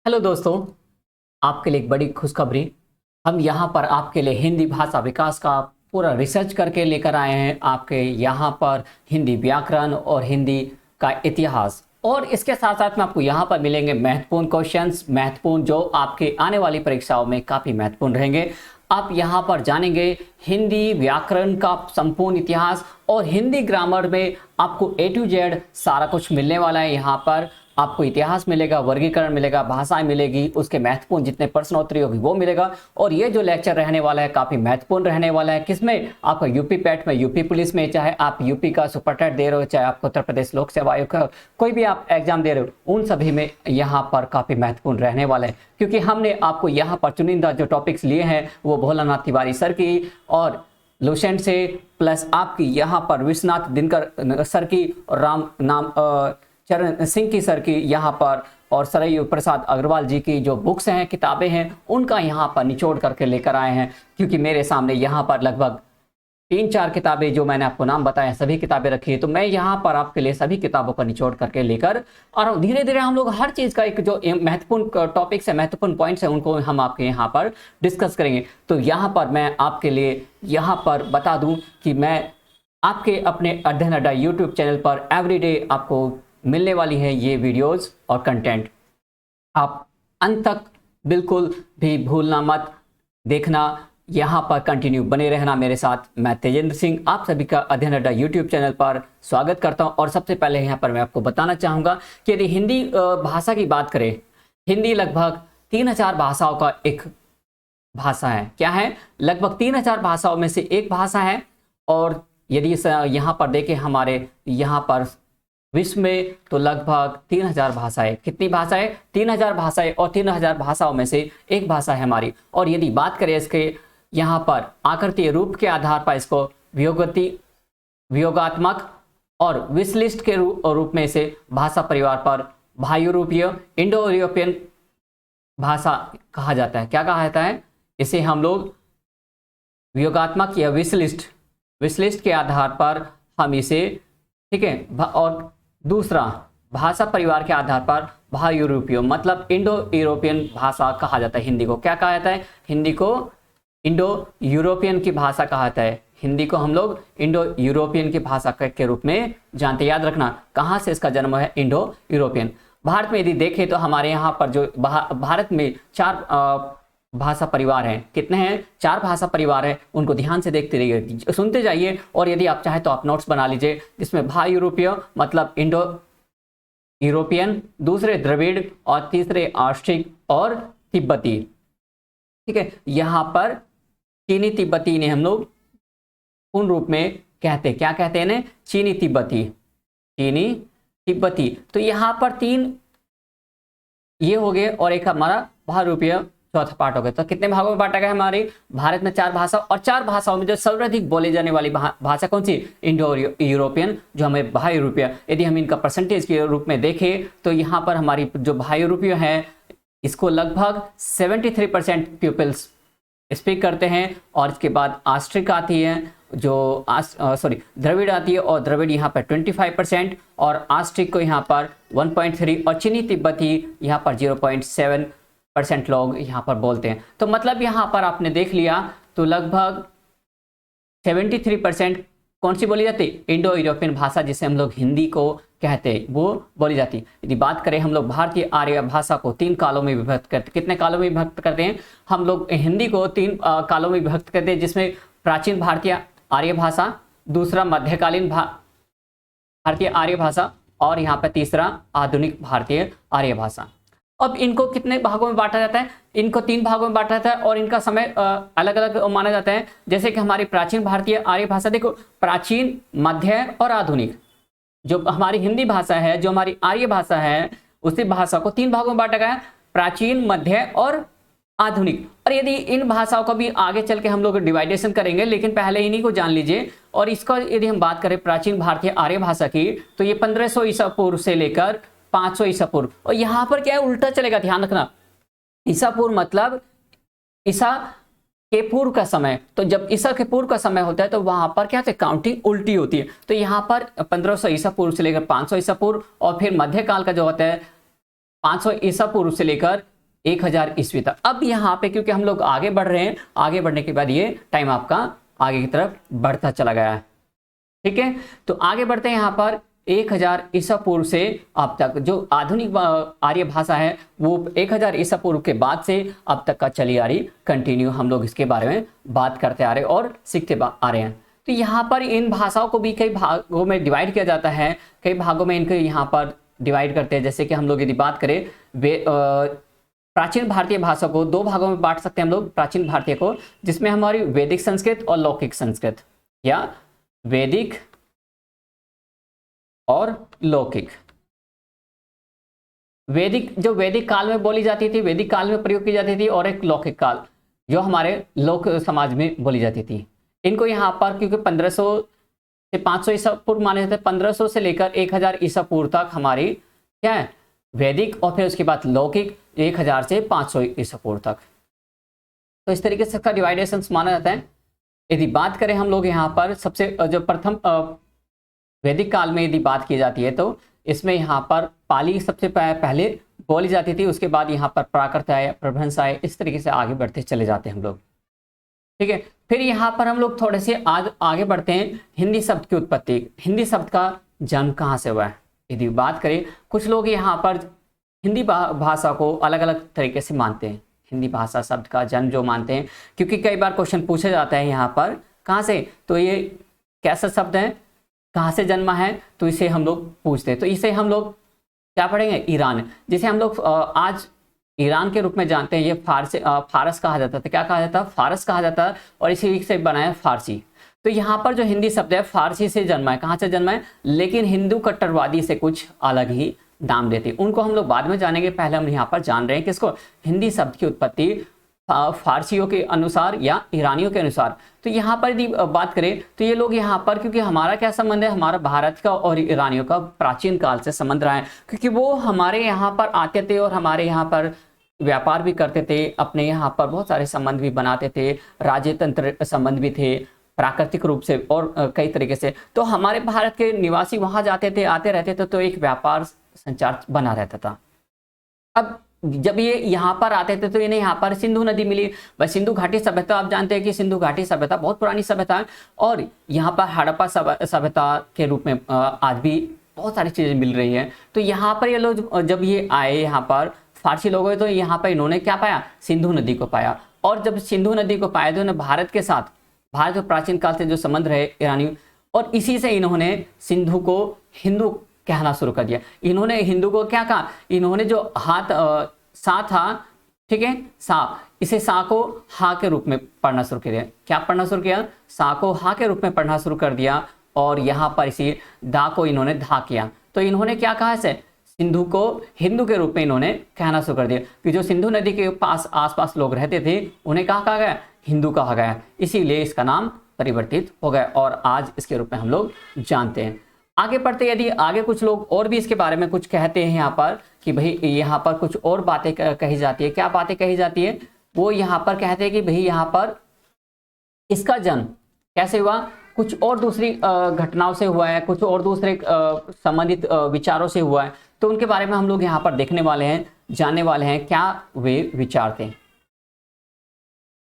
Hello दोस्तों, आपके लिए एक बड़ी खुशखबरी। हम यहाँ पर आपके लिए हिंदी भाषा विकास का पूरा रिसर्च करके लेकर आए हैं। आपके यहाँ पर हिंदी व्याकरण और हिंदी का इतिहास, और इसके साथ साथ में आपको यहाँ पर मिलेंगे महत्वपूर्ण क्वेश्चंस, महत्वपूर्ण जो आपके आने वाली परीक्षाओं में काफ़ी महत्वपूर्ण रहेंगे। आप यहाँ पर जानेंगे हिंदी व्याकरण का संपूर्ण इतिहास, और हिंदी ग्रामर में आपको A to Z सारा कुछ मिलने वाला है। यहाँ पर आपको इतिहास मिलेगा, वर्गीकरण मिलेगा, भाषाएं मिलेगी, उसके महत्वपूर्ण जितने प्रश्न उत्तरी होगी वो मिलेगा। और ये जो लेक्चर रहने वाला है काफ़ी महत्वपूर्ण रहने वाला है। किसमें? आपका यूपी पैट में, यूपी पुलिस में, चाहे आप यूपी का सुपर टेट दे रहे हो, चाहे आपको उत्तर प्रदेश लोक सेवा आयोग का कोई भी आप एग्जाम दे रहे हो, उन सभी में यहाँ पर काफ़ी महत्वपूर्ण रहने वाला है। क्योंकि हमने आपको यहाँ पर चुनिंदा जो टॉपिक्स लिए हैं वो भोलानाथ तिवारी सर की और लुसेंट से, प्लस आपकी यहाँ पर विश्वनाथ दिनकर सर की और चरण सिंह की सर की यहाँ पर, और सरयू प्रसाद अग्रवाल जी की जो बुक्स हैं, किताबें हैं, उनका यहाँ पर निचोड़ करके लेकर आए हैं। क्योंकि मेरे सामने यहाँ पर लगभग 3-4 किताबें जो मैंने आपको नाम बताया सभी किताबें रखी है, तो मैं यहाँ पर आपके लिए सभी किताबों का निचोड़ करके लेकर, और धीरे धीरे हम लोग हर चीज़ का एक जो महत्वपूर्ण टॉपिक्स है, महत्वपूर्ण पॉइंट्स हैं, उनको हम आपके यहाँ पर डिस्कस करेंगे। तो यहाँ पर मैं आपके लिए यहाँ पर बता दूँ कि मैं आपके अपने अध्ययन अड्डा यूट्यूब चैनल पर एवरीडे आपको मिलने वाली है ये वीडियोस और कंटेंट। आप अंत तक बिल्कुल भी भूलना मत, देखना, यहाँ पर कंटिन्यू बने रहना मेरे साथ। मैं तेजेंद्र सिंह आप सभी का अध्ययन अड्डा यूट्यूब चैनल पर स्वागत करता हूँ। और सबसे पहले यहाँ पर मैं आपको बताना चाहूँगा कि यदि हिंदी भाषा की बात करें, हिंदी लगभग 3000 भाषाओं का एक भाषा है। क्या है? लगभग 3000 भाषाओं में से एक भाषा है। और यदि यहाँ पर देखें हमारे यहाँ पर विश्व में, तो लगभग 3000 भाषाएं। कितनी भाषाएं? 3000 भाषाएं, और 3000 भाषाओं में से एक भाषा है हमारी। और यदि बात करें इसके यहाँ पर आकृति रूप के आधार पर, इसको वियोगात्मक और विश्लिष्ट के रूप में से भाषा परिवार पर भायूरोपीय इंडो यूरोपियन भाषा कहा जाता है। क्या कहा जाता है इसे? हम लोग वियोगात्मक या विश्लिष्ट के आधार पर हम इसे, ठीक है, और दूसरा भाषा परिवार के आधार पर भायूरोपीय मतलब इंडो यूरोपियन भाषा कहा जाता है। हिंदी को क्या कहा जाता है? हिंदी को इंडो यूरोपियन की भाषा कहा जाता है। हिंदी को हम लोग इंडो यूरोपियन की भाषा के रूप में जानते। याद रखना कहाँ से इसका जन्म है, इंडो यूरोपियन। भारत में यदि देखें तो हमारे यहाँ पर जो भारत में 4 भाषा परिवार हैं। कितने हैं? 4 भाषा परिवार हैं। उनको ध्यान से देखते रहिए, सुनते जाइए, और यदि आप चाहें तो आप नोट्स बना लीजिए। जिसमें भायूरोपीय मतलब इंडो यूरोपियन, दूसरे द्रविड़, और तीसरे ऑस्ट्रिक और तिब्बती। ठीक है, यहाँ पर चीनी तिब्बती ने हम लोग पूर्ण रूप में कहते, क्या कहते हैं इन्हें? चीनी तिब्बती। तो यहाँ पर 3 ये हो गए, और एक हमारा भायूरोपीय चौथा पार्ट हो गया। तो कितने भागों में बांटा गया? हमारे भारत में 4 भाषा, और 4 भाषाओं में जो सर्वाधिक बोले जाने वाली भाषा कौन सी? इंडो यूरोपियन, जो हमें भायूरोपीय। यदि हम इनका परसेंटेज के रूप में देखें तो यहाँ पर हमारी जो भायूरोपीय है, इसको लगभग 73% पीपल्स स्पीक करते हैं। और इसके बाद ऑस्ट्रिक आती है, जो द्रविड़ आती है, और द्रविड़ यहाँ पर 25%, और ऑस्ट्रिक को यहाँ पर 1.3, और चीनी तिब्बती यहाँ पर 0.7% लोग यहाँ पर बोलते हैं। तो मतलब यहाँ पर आपने देख लिया, तो लगभग 73% कौन सी बोली जाती? इंडो यूरोपियन भाषा, जिसे हम लोग हिंदी को कहते हैं, वो बोली जाती है। यदि बात करें हम लोग भारतीय आर्य भाषा को 3 कालों में विभक्त करते हैं। कितने कालों में विभक्त करते हैं? हम लोग हिंदी को 3 कालों में विभक्त करते हैं, जिसमें प्राचीन भारतीय आर्य भाषा, दूसरा मध्यकालीन भारतीय आर्य भाषा, और यहाँ पर तीसरा आधुनिक भारतीय आर्य भाषा। अब इनको कितने भागों में बांटा जाता है? इनको 3 भागों में बांटा जाता है, और इनका समय अलग अलग माना जाता है। जैसे कि हमारी प्राचीन भारतीय आर्य भाषा, देखो, प्राचीन, मध्य और आधुनिक। जो हमारी हिंदी भाषा है, जो हमारी आर्य भाषा है, उसी भाषा को 3 भागों में बांटा गया है, प्राचीन, मध्य और आधुनिक। और यदि इन भाषाओं को भी आगे चल के हम लोग डिवाइडेशन करेंगे, लेकिन पहले इन्हीं को जान लीजिए। और इसका यदि हम बात करें प्राचीन भारतीय आर्य भाषा की, तो ये 1500 ईसा पूर्व से लेकर 500 ईसा पूर्व। और यहाँ पर क्या है? उल्टा चलेगा, ध्यान रखना। ईसा पूर्व मतलब ईसा के पूर्व का समय। तो जब ईसा के पूर्व का समय होता है तो वहां पर क्या होता है? काउंटिंग उल्टी होती है। तो यहाँ पर 1500 ईसा पूर्व से लेकर 500 ईसा पूर्व, और फिर मध्यकाल का जो होता है 500 ईसा पूर्व से लेकर 1000 ईस्वी तक। अब यहाँ पे क्योंकि हम लोग आगे बढ़ रहे हैं, आगे बढ़ने के बाद ये टाइम आपका आगे की तरफ बढ़ता चला गया है। ठीक है, तो आगे बढ़ते हैं यहाँ पर 1000 ईसा पूर्व से अब तक जो आधुनिक आर्य भाषा है वो 1000 ईसा पूर्व के बाद से अब तक का चली आ रही कंटिन्यू हम लोग इसके बारे में बात करते आ रहे और सीखते आ रहे हैं। तो यहाँ पर इन भाषाओं को भी कई भागों में डिवाइड किया जाता है, कई भागों में इनको यहाँ पर डिवाइड करते हैं। जैसे कि हम लोग यदि बात करें प्राचीन भारतीय भाषा को 2 भागों में बांट सकते हैं हम लोग प्राचीन भारतीय को, जिसमें हमारी वैदिक संस्कृत और लौकिक संस्कृत, या वैदिक और लौकिक। वैदिक जो वैदिक काल में बोली जाती थी, वैदिक काल में प्रयोग की जाती थी, और एक लौकिक काल जो हमारे लोक समाज में बोली जाती थी। इनको यहाँ पर क्योंकि 1500 से 500 ईसा पूर्व माने जाते हैं, 1500 से लेकर 1000 ईसा पूर्व तक हमारी क्या है वैदिक, और फिर उसके बाद लौकिक 1000 से 500 ईसा पूर्व तक। तो इस तरीके से इसका डिवाइडेशन माना जाता है। यदि बात करें हम लोग यहाँ पर सबसे जो प्रथम वैदिक काल में यदि बात की जाती है तो इसमें यहाँ पर पाली सबसे पहले बोली जाती थी, उसके बाद यहाँ पर प्राकृत आए, प्रभंस आए, इस तरीके से आगे बढ़ते चले जाते हैं हम लोग। ठीक है, फिर यहाँ पर हम लोग थोड़े से आगे बढ़ते हैं। हिंदी शब्द की उत्पत्ति, हिंदी शब्द का जन्म कहाँ से हुआ है यदि बात करें, कुछ लोग यहाँ पर हिंदी भाषा को अलग अलग तरीके से मानते हैं। हिंदी भाषा शब्द का जन्म जो मानते हैं, क्योंकि कई बार क्वेश्चन पूछा जाता है यहाँ पर कहाँ से, तो ये कैसा शब्द है, कहाँ से जन्मा है, तो इसे हम लोग पूछते हैं। तो इसे हम लोग क्या पढ़ेंगे, ईरान, जिसे हम लोग आज ईरान के रूप में जानते हैं। ये फारस कहा जाता था, क्या कहा जाता, फारस कहा जाता है, और इसी से बना है फारसी। तो यहाँ पर जो हिंदी शब्द है फारसी से जन्मा है, कहाँ से जन्मा है, लेकिन हिंदू कट्टरवादी से कुछ अलग ही नाम देते हैं, उनको हम लोग बाद में जानेंगे। पहले हम यहाँ पर जान रहे हैं किसको, हिंदी शब्द की उत्पत्ति फारसियों के अनुसार या ईरानियों के अनुसार। तो यहाँ पर यदि बात करें तो ये लोग यहाँ पर, क्योंकि हमारा क्या संबंध है, हमारा भारत का और ईरानियों का प्राचीन काल से संबंध रहा है, क्योंकि वो हमारे यहाँ पर आते थे और हमारे यहाँ पर व्यापार भी करते थे, अपने यहाँ पर बहुत सारे संबंध भी बनाते थे, राजतंत्र संबंध भी थे प्राकृतिक रूप से और कई तरीके से। तो हमारे भारत के निवासी वहां जाते थे, आते रहते थे, तो एक व्यापार संचार बना रहता था। अब जब ये यहाँ पर आते थे तो इन्हें यहाँ पर सिंधु नदी मिली। वह सिंधु घाटी सभ्यता, आप जानते हैं कि सिंधु घाटी सभ्यता बहुत पुरानी सभ्यता है, और यहाँ पर हड़प्पा सभ्यता के रूप में आज भी बहुत सारी चीजें मिल रही है। तो यहाँ पर ये लोग जब ये आए, यहाँ पर फारसी लोग हुए, तो यहाँ पर इन्होंने क्या पाया, सिंधु नदी को पाया। और जब सिंधु नदी को पाया तो इन्होंने भारत के साथ, भारत के प्राचीन काल से जो संबंध रहे ईरानी, और इसी से इन्होंने सिंधु को हिंदू कहना शुरू कर दिया। इन्होंने हिंदू को क्या कहा, इन्होंने जो हाथ सा था, ठीक है, सा, इसे सा को हा के रूप में पढ़ना शुरू कर दिया। क्या पढ़ना शुरू किया, सा को हा के रूप में पढ़ना शुरू कर दिया, और यहाँ पर इसी दा को इन्होंने धा किया। तो इन्होंने क्या कहा इसे, सिंधु को हिंदू के रूप में इन्होंने कहना शुरू कर दिया, कि जो सिंधु नदी के पास आसपास लोग रहते थे उन्हें कहा गया, हिंदू कहा गया, इसीलिए इसका नाम परिवर्तित हो गया और आज इसके रूप में हम लोग जानते हैं। आगे बढ़ते, यदि आगे कुछ लोग और भी इसके बारे में कुछ कहते हैं यहाँ पर कि भाई यहाँ पर कुछ और बातें कही जाती है। क्या बातें कही जाती है, वो यहाँ पर कहते हैं कि भाई यहाँ पर इसका जन्म कैसे हुआ, कुछ और दूसरी घटनाओं से हुआ है, कुछ और दूसरे संबंधित विचारों से हुआ है। तो उनके बारे में हम लोग यहाँ पर देखने वाले हैं, जानने वाले हैं क्या वे विचार थे।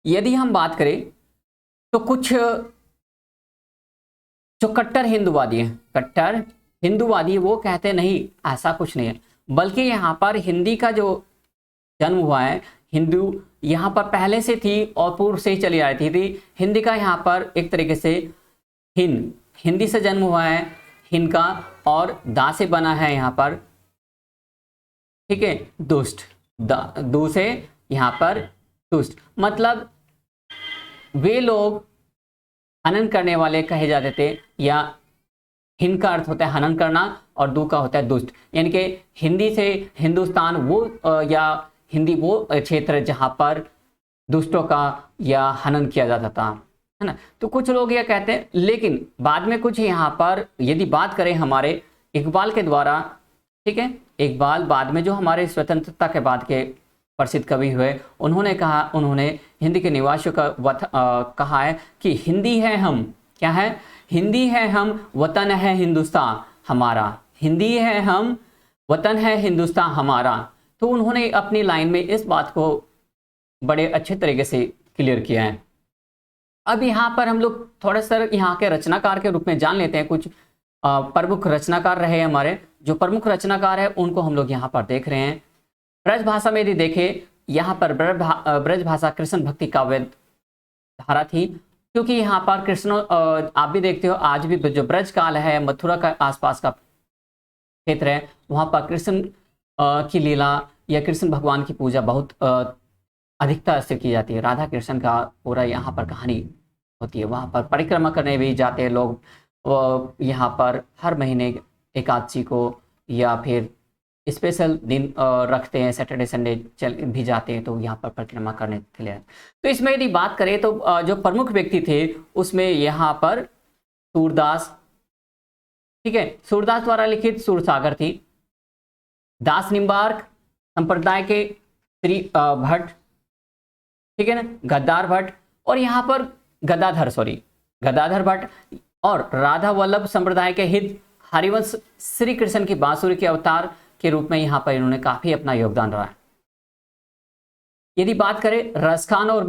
यदि हम बात करें तो कुछ जो कट्टर हिंदूवादी हैं, कट्टर हिंदूवादी, वो कहते नहीं ऐसा कुछ नहीं है, बल्कि यहाँ पर हिंदी का जो जन्म हुआ है, हिंदू यहाँ पर पहले से थी और पूर्व से ही चली आ रही थी। हिंदी का यहाँ पर एक तरीके से हिंदी से जन्म हुआ है, हिंद का, और दा से बना है यहाँ पर, ठीक है, दुष्ट, दू से यहाँ पर दुष्ट, मतलब वे लोग हनन करने वाले कहे जाते थे, या हिंद का अर्थ होता है हनन करना और दू का होता है दुष्ट, यानी कि हिंदी से हिंदुस्तान वो या हिंदी वो क्षेत्र जहां पर दुष्टों का या हनन किया जाता था, है ना। तो कुछ लोग ये कहते हैं, लेकिन बाद में कुछ यहाँ पर यदि बात करें हमारे इकबाल के द्वारा, ठीक है, इकबाल बाद में जो हमारे स्वतंत्रता के बाद के प्रसिद्ध कवि हुए, उन्होंने कहा, उन्होंने हिंदी के निवासियों का कहा है कि हिंदी है हम, क्या है, हिंदी है हम, वतन है हिंदुस्तान हमारा, हिंदी है हम, वतन है हिंदुस्तान हमारा, तो उन्होंने अपनी लाइन में इस बात को बड़े अच्छे तरीके से क्लियर किया है। अब यहाँ पर हम लोग थोड़ा सा यहाँ के रचनाकार के रूप में जान लेते हैं। कुछ प्रमुख रचनाकार रहे हमारे, जो प्रमुख रचनाकार है उनको हम लोग यहाँ पर देख रहे हैं। ब्रज भाषा में यदि देखें, यहाँ पर ब्रज भाषा कृष्ण भक्ति काव्य धारा थी, क्योंकि यहाँ पर कृष्ण आप भी देखते हो आज भी जो ब्रज काल है, मथुरा का आसपास का क्षेत्र है, वहाँ पर कृष्ण की लीला या कृष्ण भगवान की पूजा बहुत अधिकता से की जाती है। राधा कृष्ण का पूरा यहाँ पर कहानी होती है। वहाँ पर परिक्रमा करने भी जाते हैं लोग, यहाँ पर हर महीने एकादशी को या फिर स्पेशल दिन रखते हैं, सैटरडे संडे चल भी जाते हैं, तो यहाँ पर परिक्रमा करने के लिए। तो इसमें यदि बात करें तो जो प्रमुख व्यक्ति थे उसमें यहाँ पर सूरदास, ठीक है, सूरदास द्वारा लिखित सूरसागर थी। दास निम्बार्क संप्रदाय के श्री भट्ट, ठीक है ना, गद्दार भट्ट, और यहाँ पर गदाधर भट्ट, और राधा वल्लभ संप्रदाय के हित हरिवंश श्री कृष्ण की बांसुरी के अवतार के रूप में यहाँ पर इन्होंने काफी अपना योगदान रहा है। यदि बात करें रसखान और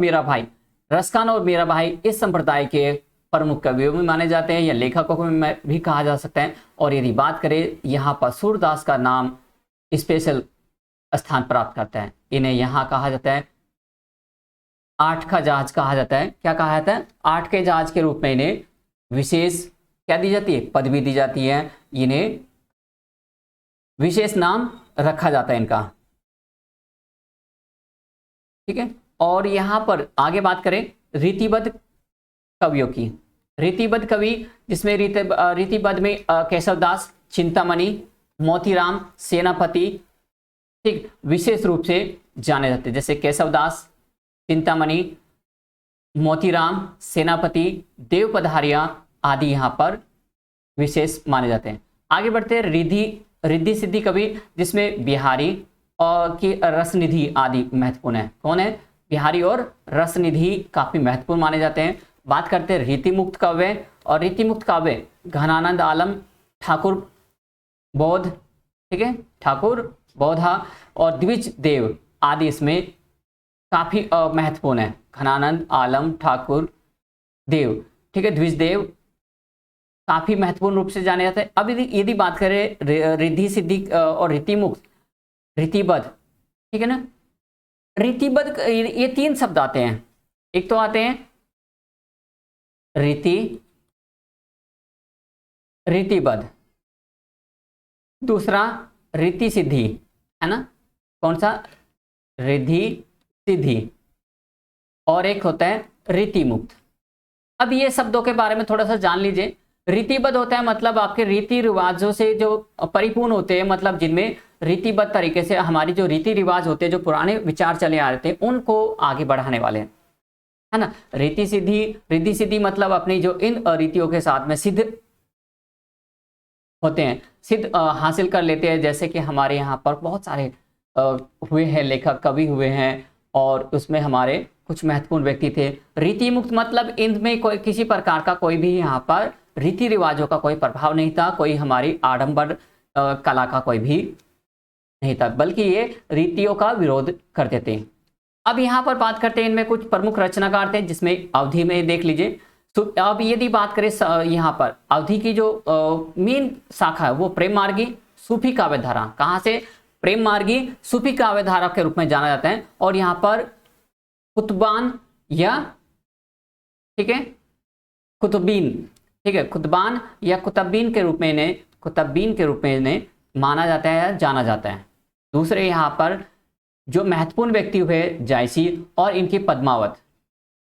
मीराबाई इस संप्रदाय के प्रमुख कवियों में माने जाते हैं या लेखकों में भी कहा जा सकता है। और यदि बात करें यहाँ पर सूरदास का नाम स्पेशल स्थान प्राप्त करता है। इन्हें यहाँ कहा जाता है आठ का जहाज कहा जाता है। क्या कहा जाता है? आठ के जहाज के रूप में इन्हें विशेष क्या दी जाती है? पदवी दी जाती है। इन्हें विशेष नाम रखा जाता है इनका, ठीक है। और यहां पर आगे बात करें रीतिबद्ध कवियों की, रीतिबद्ध कवि जिसमें रीतिबद्ध में केशवदास, चिंतामणि, मोतीराम, सेनापति, ठीक, विशेष रूप से जाने जाते हैं। जैसे केशवदास, चिंतामणि, मोतीराम, सेनापति, देव पधारिया आदि यहाँ पर विशेष माने जाते हैं। आगे बढ़ते हैं रिद्धि सिद्धि कवि जिसमें बिहारी और की रसनिधि आदि महत्वपूर्ण है। कौन है? बिहारी और रसनिधि काफी महत्वपूर्ण माने जाते हैं। बात करते हैं रीतिमुक्त काव्य, और रीतिमुक्त काव्य घनानंद आलम, ठाकुर बौद्ध, ठीक है, ठाकुर बौद्धा और द्विज देव आदि इसमें काफी महत्वपूर्ण है। घनानंद आलम, ठाकुर देव, ठीक है, द्विज देव काफी महत्वपूर्ण रूप से जाने जाते हैं। अब यदि बात करें रिद्धि सिद्धि और रीतिमुक्त, रीतिबद्ध, ठीक है ना, रीतिबद्ध ये तीन शब्द आते हैं। एक तो आते हैं रीतिबद्ध, दूसरा रीति सिद्धि, है ना, कौन सा? रिद्धि सिद्धि, और एक होता है रीतिमुक्त। अब ये शब्दों के बारे में थोड़ा सा जान लीजिए। रीतिबद्ध होता है मतलब आपके रीति रिवाजों से जो परिपूर्ण होते हैं, मतलब जिनमें रीतिबद्ध तरीके से हमारी जो रीति रिवाज होते हैं, जो पुराने विचार चले आ रहे थे, उनको आगे बढ़ाने वाले हैं, है ना। रिद्धि सिद्धि मतलब अपनी जो इन रीतियों के साथ में सिद्ध होते हैं, सिद्ध हासिल कर लेते हैं। जैसे कि हमारे यहाँ पर बहुत सारे हुए हैं लेखक, कवि हुए हैं, और उसमें हमारे कुछ महत्वपूर्ण व्यक्ति थे। रीति मुक्त मतलब इनमें कोई किसी प्रकार का कोई भी यहाँ पर रीति रिवाजों का कोई प्रभाव नहीं था, कोई हमारी आडंबर कला का कोई भी नहीं था, बल्कि ये रीतियों का विरोध करते थे। अब यहाँ पर बात करते हैं इनमें कुछ प्रमुख रचनाकार थे, जिसमें अवधि में देख लीजिए। तो अब यदि बात करें यहाँ पर अवधि की जो मेन शाखा है वो प्रेम मार्गी सूफी काव्य धारा, कहाँ से? प्रेम मार्गी सूफी काव्य धारा के रूप में जाना जाता है। और यहाँ पर कुतुबान या, ठीक है, कुतुबीन, ठीक है, कुतबान या कुतुबीन के रूप में इन्हें माना जाता है या जाना जाता है। दूसरे यहाँ पर जो महत्वपूर्ण व्यक्ति हुए जायसी और इनकी पद्मावत,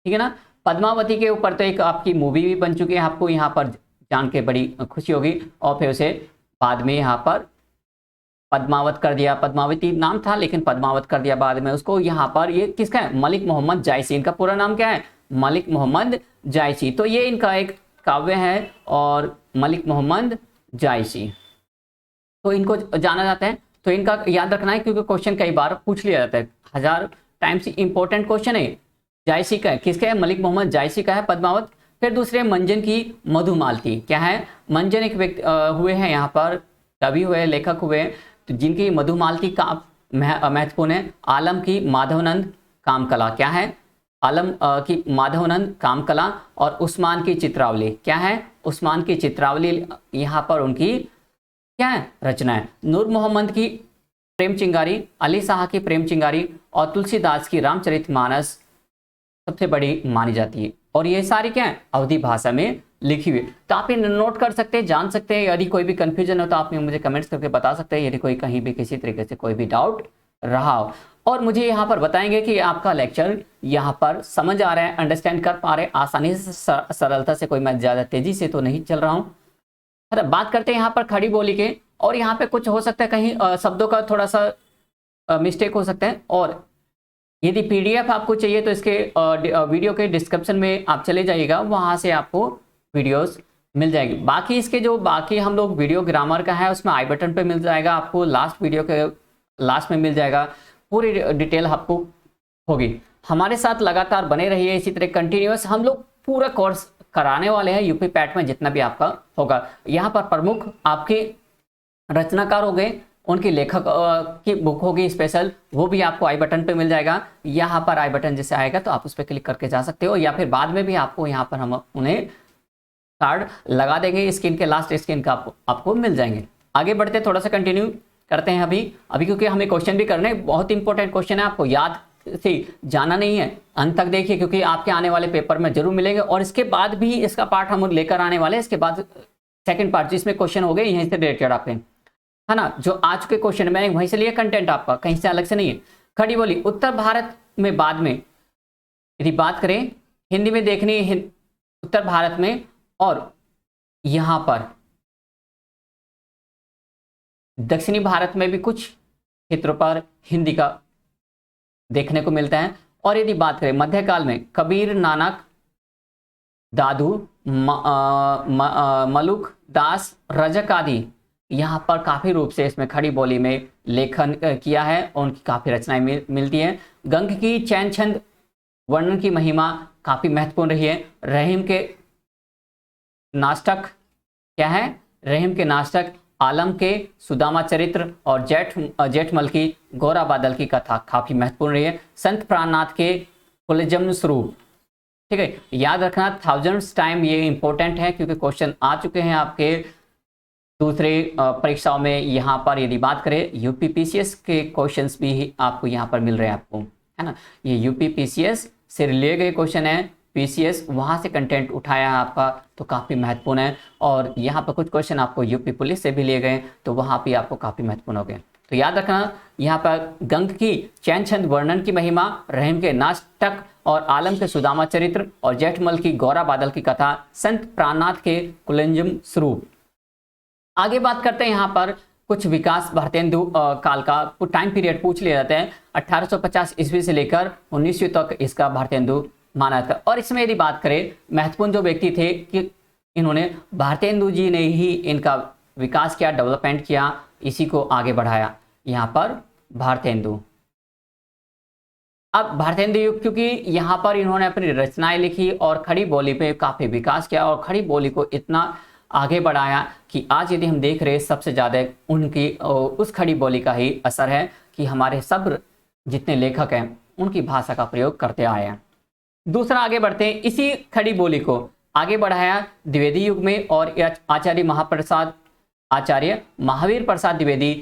ठीक है ना। पद्मावती के ऊपर तो एक आपकी मूवी भी बन चुकी है, आपको यहाँ पर जान के बड़ी खुशी होगी। और फिर उसे बाद में यहाँ पर पद्मावत कर दिया, पद्मावती नाम था लेकिन पद्मावत कर दिया बाद में उसको। यहाँ पर ये किसका है? मलिक मोहम्मद जायसी, इनका पूरा नाम क्या है? मलिक मोहम्मद जायसी। तो ये इनका एक काव्य है, और मलिक मोहम्मद जायसी, तो इनको जाना जाता है। तो इनका याद रखना है क्योंकि क्वेश्चन कई बार पूछ लिया जाता है, 1000 टाइम्स इंपॉर्टेंट क्वेश्चन है। जायसी का है, किसका है? मलिक मोहम्मद जायसी का है पद्मावत। फिर दूसरे मंजन की मधुमालती, क्या है? मंजन एक व्यक्ति हुए हैं यहाँ पर, कवि हुए, लेखक हुए, तो जिनकी मधुमालती का महत्वपूर्ण है। आलम की माधवानंद कामकला क्या है? आलम की माधवानंद कामकला। और उस्मान की चित्रावली क्या है? उस्मान की चित्रावली यहाँ पर उनकी क्या है? रचना है। नूर मोहम्मद की प्रेम चिंगारी, अली शाह की प्रेम चिंगारी और तुलसीदास की रामचरितमानस सबसे बड़ी मानी जाती है। और ये सारी क्या है? अवधी भाषा में लिखी हुई। तो आप ये नोट कर सकते हैं, जान सकते हैं। यदि कोई भी कंफ्यूजन हो तो आप मुझे कमेंट्स करके बता सकते हैं, यदि कोई कहीं भी किसी तरीके से कोई भी डाउट रहा हो। और मुझे यहाँ पर बताएंगे कि आपका लेक्चर यहाँ पर समझ आ रहा है, अंडरस्टैंड कर पा रहे हैं आसानी से, सरलता से, कोई मैं ज़्यादा तेजी से तो नहीं चल रहा हूँ। बात करते हैं यहाँ पर खड़ी बोली के। और यहाँ पे कुछ हो सकता है कहीं शब्दों का थोड़ा सा मिस्टेक हो सकता है। और यदि पीडीएफ आपको चाहिए तो इसके वीडियो के डिस्क्रिप्शन में आप चले जाइएगा, वहाँ से आपको वीडियोस मिल जाएगी। बाकी इसके जो बाकी हम लोग वीडियो ग्रामर का है उसमें आई बटन पे मिल जाएगा आपको, लास्ट वीडियो के लास्ट में मिल जाएगा, पूरी डिटेल आपको होगी। हमारे साथ लगातार बने रहिए इसी तरह कंटिन्यूअस। हम लोग पूरा कोर्स कराने वाले हैं यूपी पैट में जितना भी आपका होगा। यहाँ पर प्रमुख आपके रचनाकार हो गए, उनकी लेखक की बुक होगी स्पेशल, वो भी आपको आई बटन पे मिल जाएगा। यहाँ पर आई बटन जैसे आएगा तो आप उस पर क्लिक करके जा सकते हो, या फिर बाद में भी आपको यहाँ पर हम उन्हें कार्ड लगा देंगे, स्क्रीन के लास्ट स्क्रीन का आपको मिल जाएंगे। आगे बढ़ते थोड़ा सा कंटिन्यू करते हैं अभी क्योंकि हमें क्वेश्चन भी करने, बहुत इंपॉर्टेंट क्वेश्चन है, आपको याद से जाना नहीं है, अंत तक देखिए क्योंकि आपके आने वाले पेपर में जरूर मिलेंगे। और इसके बाद भी इसका पार्ट हम लेकर आने वाले हैं, इसके बाद सेकंड पार्ट जिसमें क्वेश्चन हो गए यहीं से रिलेटेड आपके, है ना, जो आज के क्वेश्चन मैंने वहीं से लिए कंटेंट आपका, कहीं से अलग से नहीं है। खड़ी बोली उत्तर भारत में बाद में यदि बात करें हिंदी में देखनी है उत्तर भारत में, और यहां पर दक्षिणी भारत में भी कुछ क्षेत्रों पर हिंदी का देखने को मिलता है। और यदि बात करें मध्यकाल में कबीर, नानक, दादू, मलुक दास, रजक आदि यहाँ पर काफ़ी रूप से इसमें खड़ी बोली में लेखन किया है, उनकी काफ़ी रचनाएं मिलती हैं। गंग की चैन छंद वर्णन की महिमा काफ़ी महत्वपूर्ण रही है। रहीम के नाटक क्या है? रहीम के नाटक, आलम के सुदामा चरित्र और जेठमल की गोरा बादल की कथा काफ़ी महत्वपूर्ण रही है। संत प्राणनाथ के कुलजम स्वरूप, ठीक है, याद रखना थाउजेंड्स टाइम, ये इंपॉर्टेंट है क्योंकि क्वेश्चन आ चुके हैं आपके दूसरे परीक्षाओं में। यहाँ पर यदि बात करें यूपी पीसीएस के क्वेश्चंस भी आपको यहाँ पर मिल रहे हैं आपको, है ना, ये यूपी पीसीएस से लिए गए क्वेश्चन है, पीसीएस वहाँ से कंटेंट उठाया है आपका, तो काफ़ी महत्वपूर्ण है। और यहाँ पर कुछ क्वेश्चन आपको यूपी पुलिस से भी लिए गए, तो वहाँ भी आपको काफ़ी महत्वपूर्ण हो गए। तो याद रखना यहाँ पर गंग की चैन छंद वर्णन की महिमा, रहीम के नाटक और आलम के सुदामा चरित्र और जेठमल की गौरा बादल की कथा, संत प्राणनाथ के कुलंजम स्वरूप। आगे बात करते हैं यहाँ पर कुछ विकास भारतेंदु काल का टाइम पीरियड पूछ लिया जाता है। 1850 ईस्वी से लेकर 19वीं तक इसका भारतेंदु माना था। और इसमें यदि बात करें महत्वपूर्ण जो व्यक्ति थे कि इन्होंने भारतेंदु जी ने ही इनका विकास किया, डेवलपमेंट किया, इसी को आगे बढ़ाया। यहाँ पर भारतेंदु, अब भारतेंदु युग, क्योंकि यहाँ पर इन्होंने अपनी रचनाएं लिखी और खड़ी बोली पे काफ़ी विकास किया और खड़ी बोली को इतना आगे बढ़ाया कि आज यदि हम देख रहे हैं सबसे ज़्यादा उनकी उस खड़ी बोली का ही असर है कि हमारे सब जितने लेखक हैं उनकी भाषा का प्रयोग करते आए हैं। दूसरा आगे बढ़ते हैं, इसी खड़ी बोली को आगे बढ़ाया द्विवेदी युग में, और आचार्य महावीर प्रसाद द्विवेदी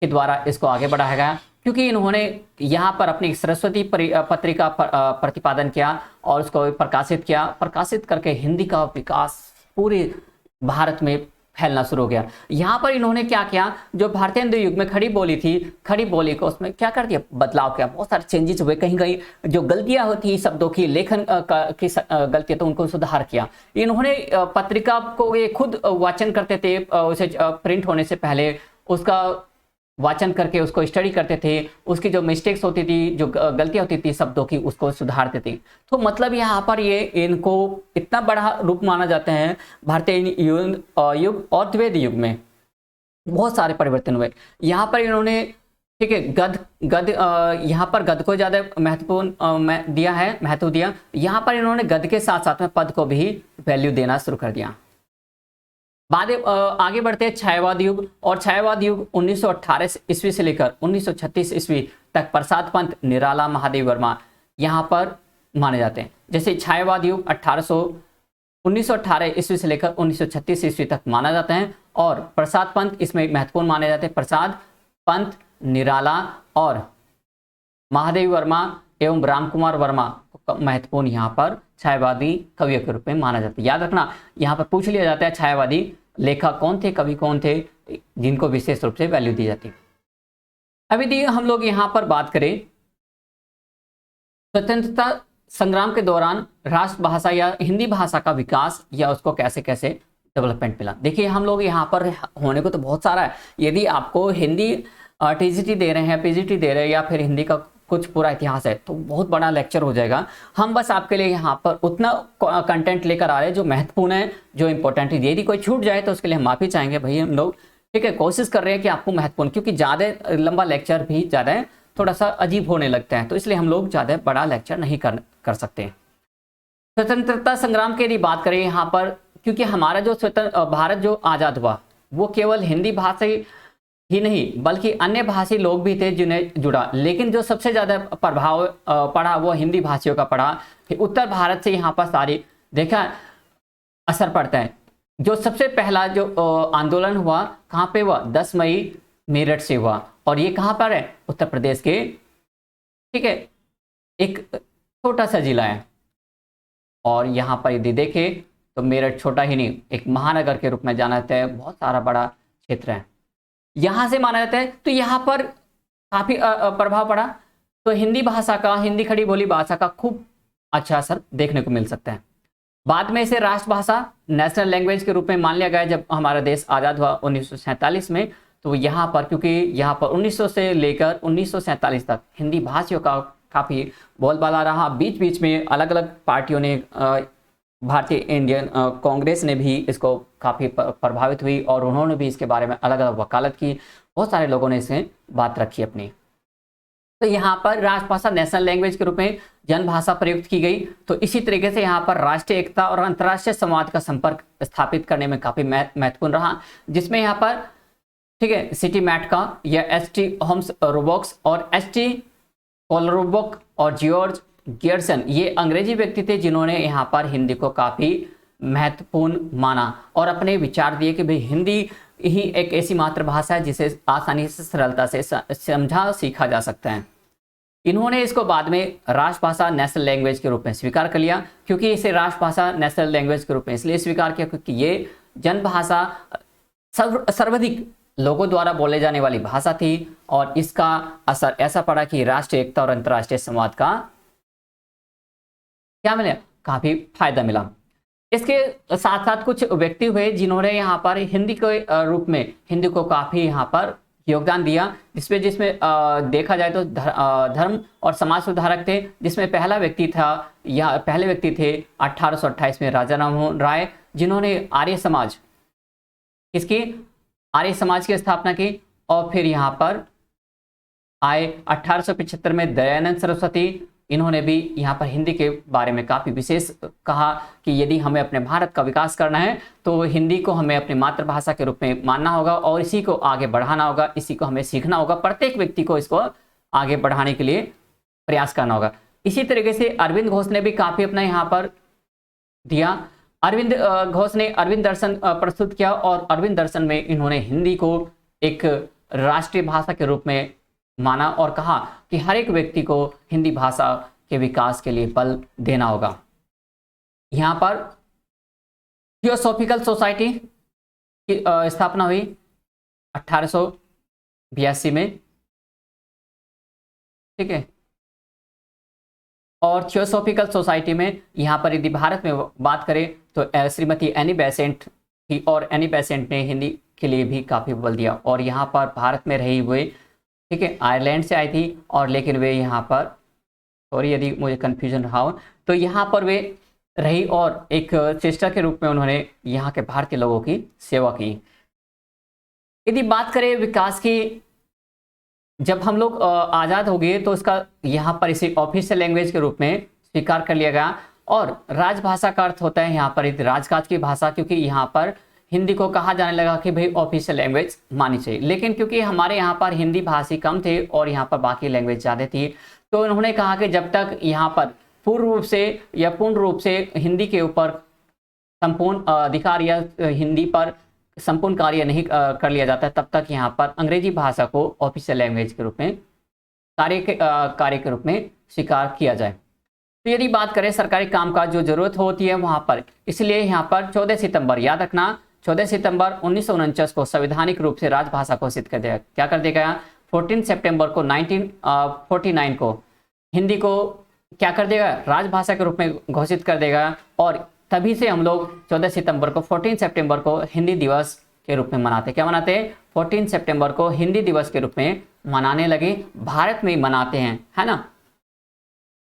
के द्वारा इसको आगे बढ़ाया गया, क्योंकि इन्होंने यहाँ पर अपनी सरस्वती पत्रिका प्रतिपादन किया और उसको प्रकाशित किया। प्रकाशित करके हिंदी का विकास पूरे भारत में फैलना शुरू हो गया। यहाँ पर इन्होंने क्या किया, जो भारतेंदु युग में खड़ी बोली थी, खड़ी बोली को उसमें क्या कर दिया, बदलाव किया, बहुत सारे चेंजेस हुए। कहीं कहीं जो गलतियां होती शब्दों की, लेखन की गलतियां, तो उनको सुधार किया। इन्होंने पत्रिका को ये खुद वाचन करते थे, उसे प्रिंट होने से पहले उसका वाचन करके उसको स्टडी करते थे, उसकी जो मिस्टेक्स होती थी, जो गलतियां होती थी शब्दों की, उसको सुधारते थे। तो मतलब यहाँ पर ये इनको इतना बड़ा रूप माना जाता है। भारतीय युग और द्विवेदी युग में बहुत सारे परिवर्तन हुए। यहाँ पर इन्होंने, ठीक है, गद यहाँ पर गद को ज़्यादा महत्वपूर्ण दिया है, महत्व दिया। यहाँ पर इन्होंने गद के साथ साथ में पद को भी वैल्यू देना शुरू कर दिया। आगे बढ़ते हैं छायावाद युग। और छायावाद युग 1918 ईस्वी से लेकर 1936 ईस्वी तक प्रसाद पंत, निराला, महादेव वर्मा यहाँ पर माने जाते हैं। जैसे छायावाद युग 1918 ईस्वी से लेकर 1936 ईस्वी तक माना जाता है, और प्रसाद पंत इसमें महत्वपूर्ण माने जाते हैं। प्रसाद पंत, निराला और महादेव वर्मा एवं रामकुमार वर्मा को महत्वपूर्ण यहाँ पर छायावादी कवियों के रूप में माना जाता है। याद रखना, यहाँ पर पूछ लिया जाता है छायावादी लेखक कौन थे, कवि कौन थे, जिनको विशेष रूप से वैल्यू दी जाती है। अब यदि हम लोग यहाँ पर बात करें स्वतंत्रता संग्राम के दौरान राष्ट्रभाषा या हिंदी भाषा का विकास या उसको कैसे कैसे डेवलपमेंट मिला। देखिए हम लोग यहाँ पर होने को तो बहुत सारा है। यदि आपको हिंदी टीजीटी दे रहे हैं, पीजीटी दे रहे हैं, या फिर हिंदी का कुछ पूरा इतिहास है, तो बहुत बड़ा लेक्चर हो जाएगा। हम बस आपके लिए यहाँ पर उतना कंटेंट लेकर आ रहे हैं जो महत्वपूर्ण है, जो इंपॉर्टेंट है। यदि कोई छूट जाए तो उसके लिए हम माफी चाहेंगे भाई हम लोग, ठीक है। कोशिश कर रहे हैं कि आपको महत्वपूर्ण, क्योंकि ज़्यादा लंबा लेक्चर भी ज़्यादा है, थोड़ा सा अजीब होने लगता है, तो इसलिए हम लोग ज़्यादा बड़ा लेक्चर नहीं कर सकते। स्वतंत्रता संग्राम की यदि बात करें यहाँ पर, क्योंकि हमारा जो भारत जो आज़ाद हुआ वो केवल हिंदी भाषा ही नहीं बल्कि अन्य भाषी लोग भी थे जिन्हें जुड़ा, लेकिन जो सबसे ज़्यादा प्रभाव पड़ा वो हिंदी भाषियों का पड़ा। उत्तर भारत से यहाँ पर सारी देखा असर पड़ता है। जो सबसे पहला जो आंदोलन हुआ कहाँ पे हुआ, 10 मई मेरठ से हुआ, और ये कहाँ पर है, उत्तर प्रदेश के, ठीक है, एक छोटा सा जिला है। और यहाँ पर यदि देखें तो मेरठ छोटा ही नहीं, एक महानगर के रूप में जाना जाता है, बहुत सारा बड़ा क्षेत्र है, यहाँ से माना जाता है। तो यहाँ पर काफी प्रभाव पड़ा, तो हिंदी भाषा का, हिंदी खड़ी बोली भाषा का खूब अच्छा असर देखने को मिल सकता है। बाद में इसे राष्ट्रभाषा, नेशनल लैंग्वेज के रूप में मान लिया गया जब हमारा देश आज़ाद हुआ 1947 में। तो यहाँ पर, क्योंकि यहाँ पर 1900 से लेकर 1947 तक हिंदी भाषियों का काफ़ी बोलबाला रहा। बीच बीच में अलग अलग पार्टियों ने, भारतीय इंडियन कांग्रेस ने भी इसको काफ़ी प्रभावित हुई, और उन्होंने भी इसके बारे में अलग अलग वकालत की। बहुत सारे लोगों ने इसे बात रखी अपनी। तो यहाँ पर राष्ट्रभाषा, नेशनल लैंग्वेज के रूप में जनभाषा प्रयुक्त की गई। तो इसी तरीके से यहाँ पर राष्ट्रीय एकता और अंतर्राष्ट्रीय संवाद का संपर्क स्थापित करने में काफ़ी महत्वपूर्ण रहा, जिसमें यहाँ पर, ठीक है, सिटी मैट का या एस.टी. होम्स रोबोक्स और एस.टी. कोलरोबोक और जॉर्ज गियर्सन, ये अंग्रेजी व्यक्ति थे जिन्होंने यहाँ पर हिंदी को काफ़ी महत्वपूर्ण माना और अपने विचार दिए कि भाई हिंदी ही एक ऐसी मातृभाषा है जिसे आसानी से, सरलता से समझा सीखा जा सकता है। इन्होंने इसको बाद में राष्ट्रभाषा, नेशनल लैंग्वेज के रूप में स्वीकार कर लिया। क्योंकि इसे राष्ट्रभाषा, नेशनल लैंग्वेज के रूप में इसलिए स्वीकार किया क्योंकि ये जनभाषा, सर्वाधिक लोगों द्वारा बोले जाने वाली भाषा थी, और इसका असर ऐसा पड़ा कि राष्ट्रीय एकता और अंतर्राष्ट्रीय संवाद का क्या मिला, काफी फायदा मिला। इसके साथ साथ कुछ व्यक्ति हुए जिन्होंने यहाँ पर हिंदी के रूप में हिंदी को काफी यहाँ पर योगदान दिया, जिसमें देखा जाए तो धर्म और समाज सुधारक थे, जिसमें पहले व्यक्ति थे 1828 में राजा राममोहन राय, जिन्होंने आर्य समाज की स्थापना की। और फिर यहाँ पर आए 1875 में दयानंद सरस्वती, इन्होंने भी यहाँ पर हिंदी के बारे में काफ़ी विशेष कहा कि यदि हमें अपने भारत का विकास करना है तो हिंदी को हमें अपनी मातृभाषा के रूप में मानना होगा और इसी को आगे बढ़ाना होगा, इसी को हमें सीखना होगा, प्रत्येक व्यक्ति को इसको आगे बढ़ाने के लिए प्रयास करना होगा। इसी तरीके से अरविंद घोष ने भी काफ़ी अपना यहाँ पर दिया। अरविंद घोष ने अरविंद दर्शन प्रस्तुत किया, और अरविंद दर्शन में इन्होंने हिंदी को एक राष्ट्रीय भाषा के रूप में माना और कहा कि हर एक व्यक्ति को हिंदी भाषा के विकास के लिए बल देना होगा। यहाँ पर थियोसॉफिकल सोसाइटी की स्थापना हुई 1882 में, ठीक है। और थियोसॉफिकल सोसाइटी में यहाँ पर यदि भारत में बात करें तो श्रीमती एनी बेसेंट थी, और एनी बेसेंट ने हिंदी के लिए भी काफ़ी बल दिया। और यहाँ पर भारत में रही हुए, ठीक है, आयरलैंड से आई थी, और लेकिन वे यहाँ पर, सॉरी यदि मुझे कन्फ्यूजन रहा हो, तो यहाँ पर वे रही और एक सिस्टर के रूप में उन्होंने यहाँ के भारतीय लोगों की सेवा की। यदि बात करें विकास की, जब हम लोग आज़ाद हो गए तो इसका यहाँ पर इसे ऑफिशियल लैंग्वेज के रूप में स्वीकार कर लिया गया। और राजभाषा का अर्थ होता है यहाँ पर राजकाज की भाषा, क्योंकि यहाँ पर हिंदी को कहा जाने लगा कि भाई ऑफिशियल लैंग्वेज मानी चाहिए। लेकिन क्योंकि हमारे यहाँ पर हिंदी भाषी कम थे और यहाँ पर बाकी लैंग्वेज ज़्यादा थी, तो उन्होंने कहा कि जब तक यहाँ पर पूर्ण रूप से हिंदी के ऊपर संपूर्ण अधिकार या हिंदी पर संपूर्ण कार्य नहीं कर लिया जाता, तब तक यहाँ पर अंग्रेजी भाषा को ऑफिशियल लैंग्वेज के रूप में कार्य के रूप में स्वीकार किया जाए। तो यदि बात करें सरकारी कामकाज जो जरूरत होती है वहां पर, इसलिए यहाँ पर 14 सितंबर, याद रखना 14 सितंबर 1949 को संवैधानिक रूप से राजभाषा घोषित कर दिया। क्या कर दिया गया? 14 सितंबर को 1949 को हिंदी को क्या कर देगा? राजभाषा के रूप में घोषित कर देगा। और तभी से हम लोग 14 सितंबर को 14 सितंबर को हिंदी दिवस के रूप में मनाते। क्या मनाते हैं? 14 सितंबर को हिंदी दिवस के रूप में मनाने लगे, भारत में मनाते हैं, है ना।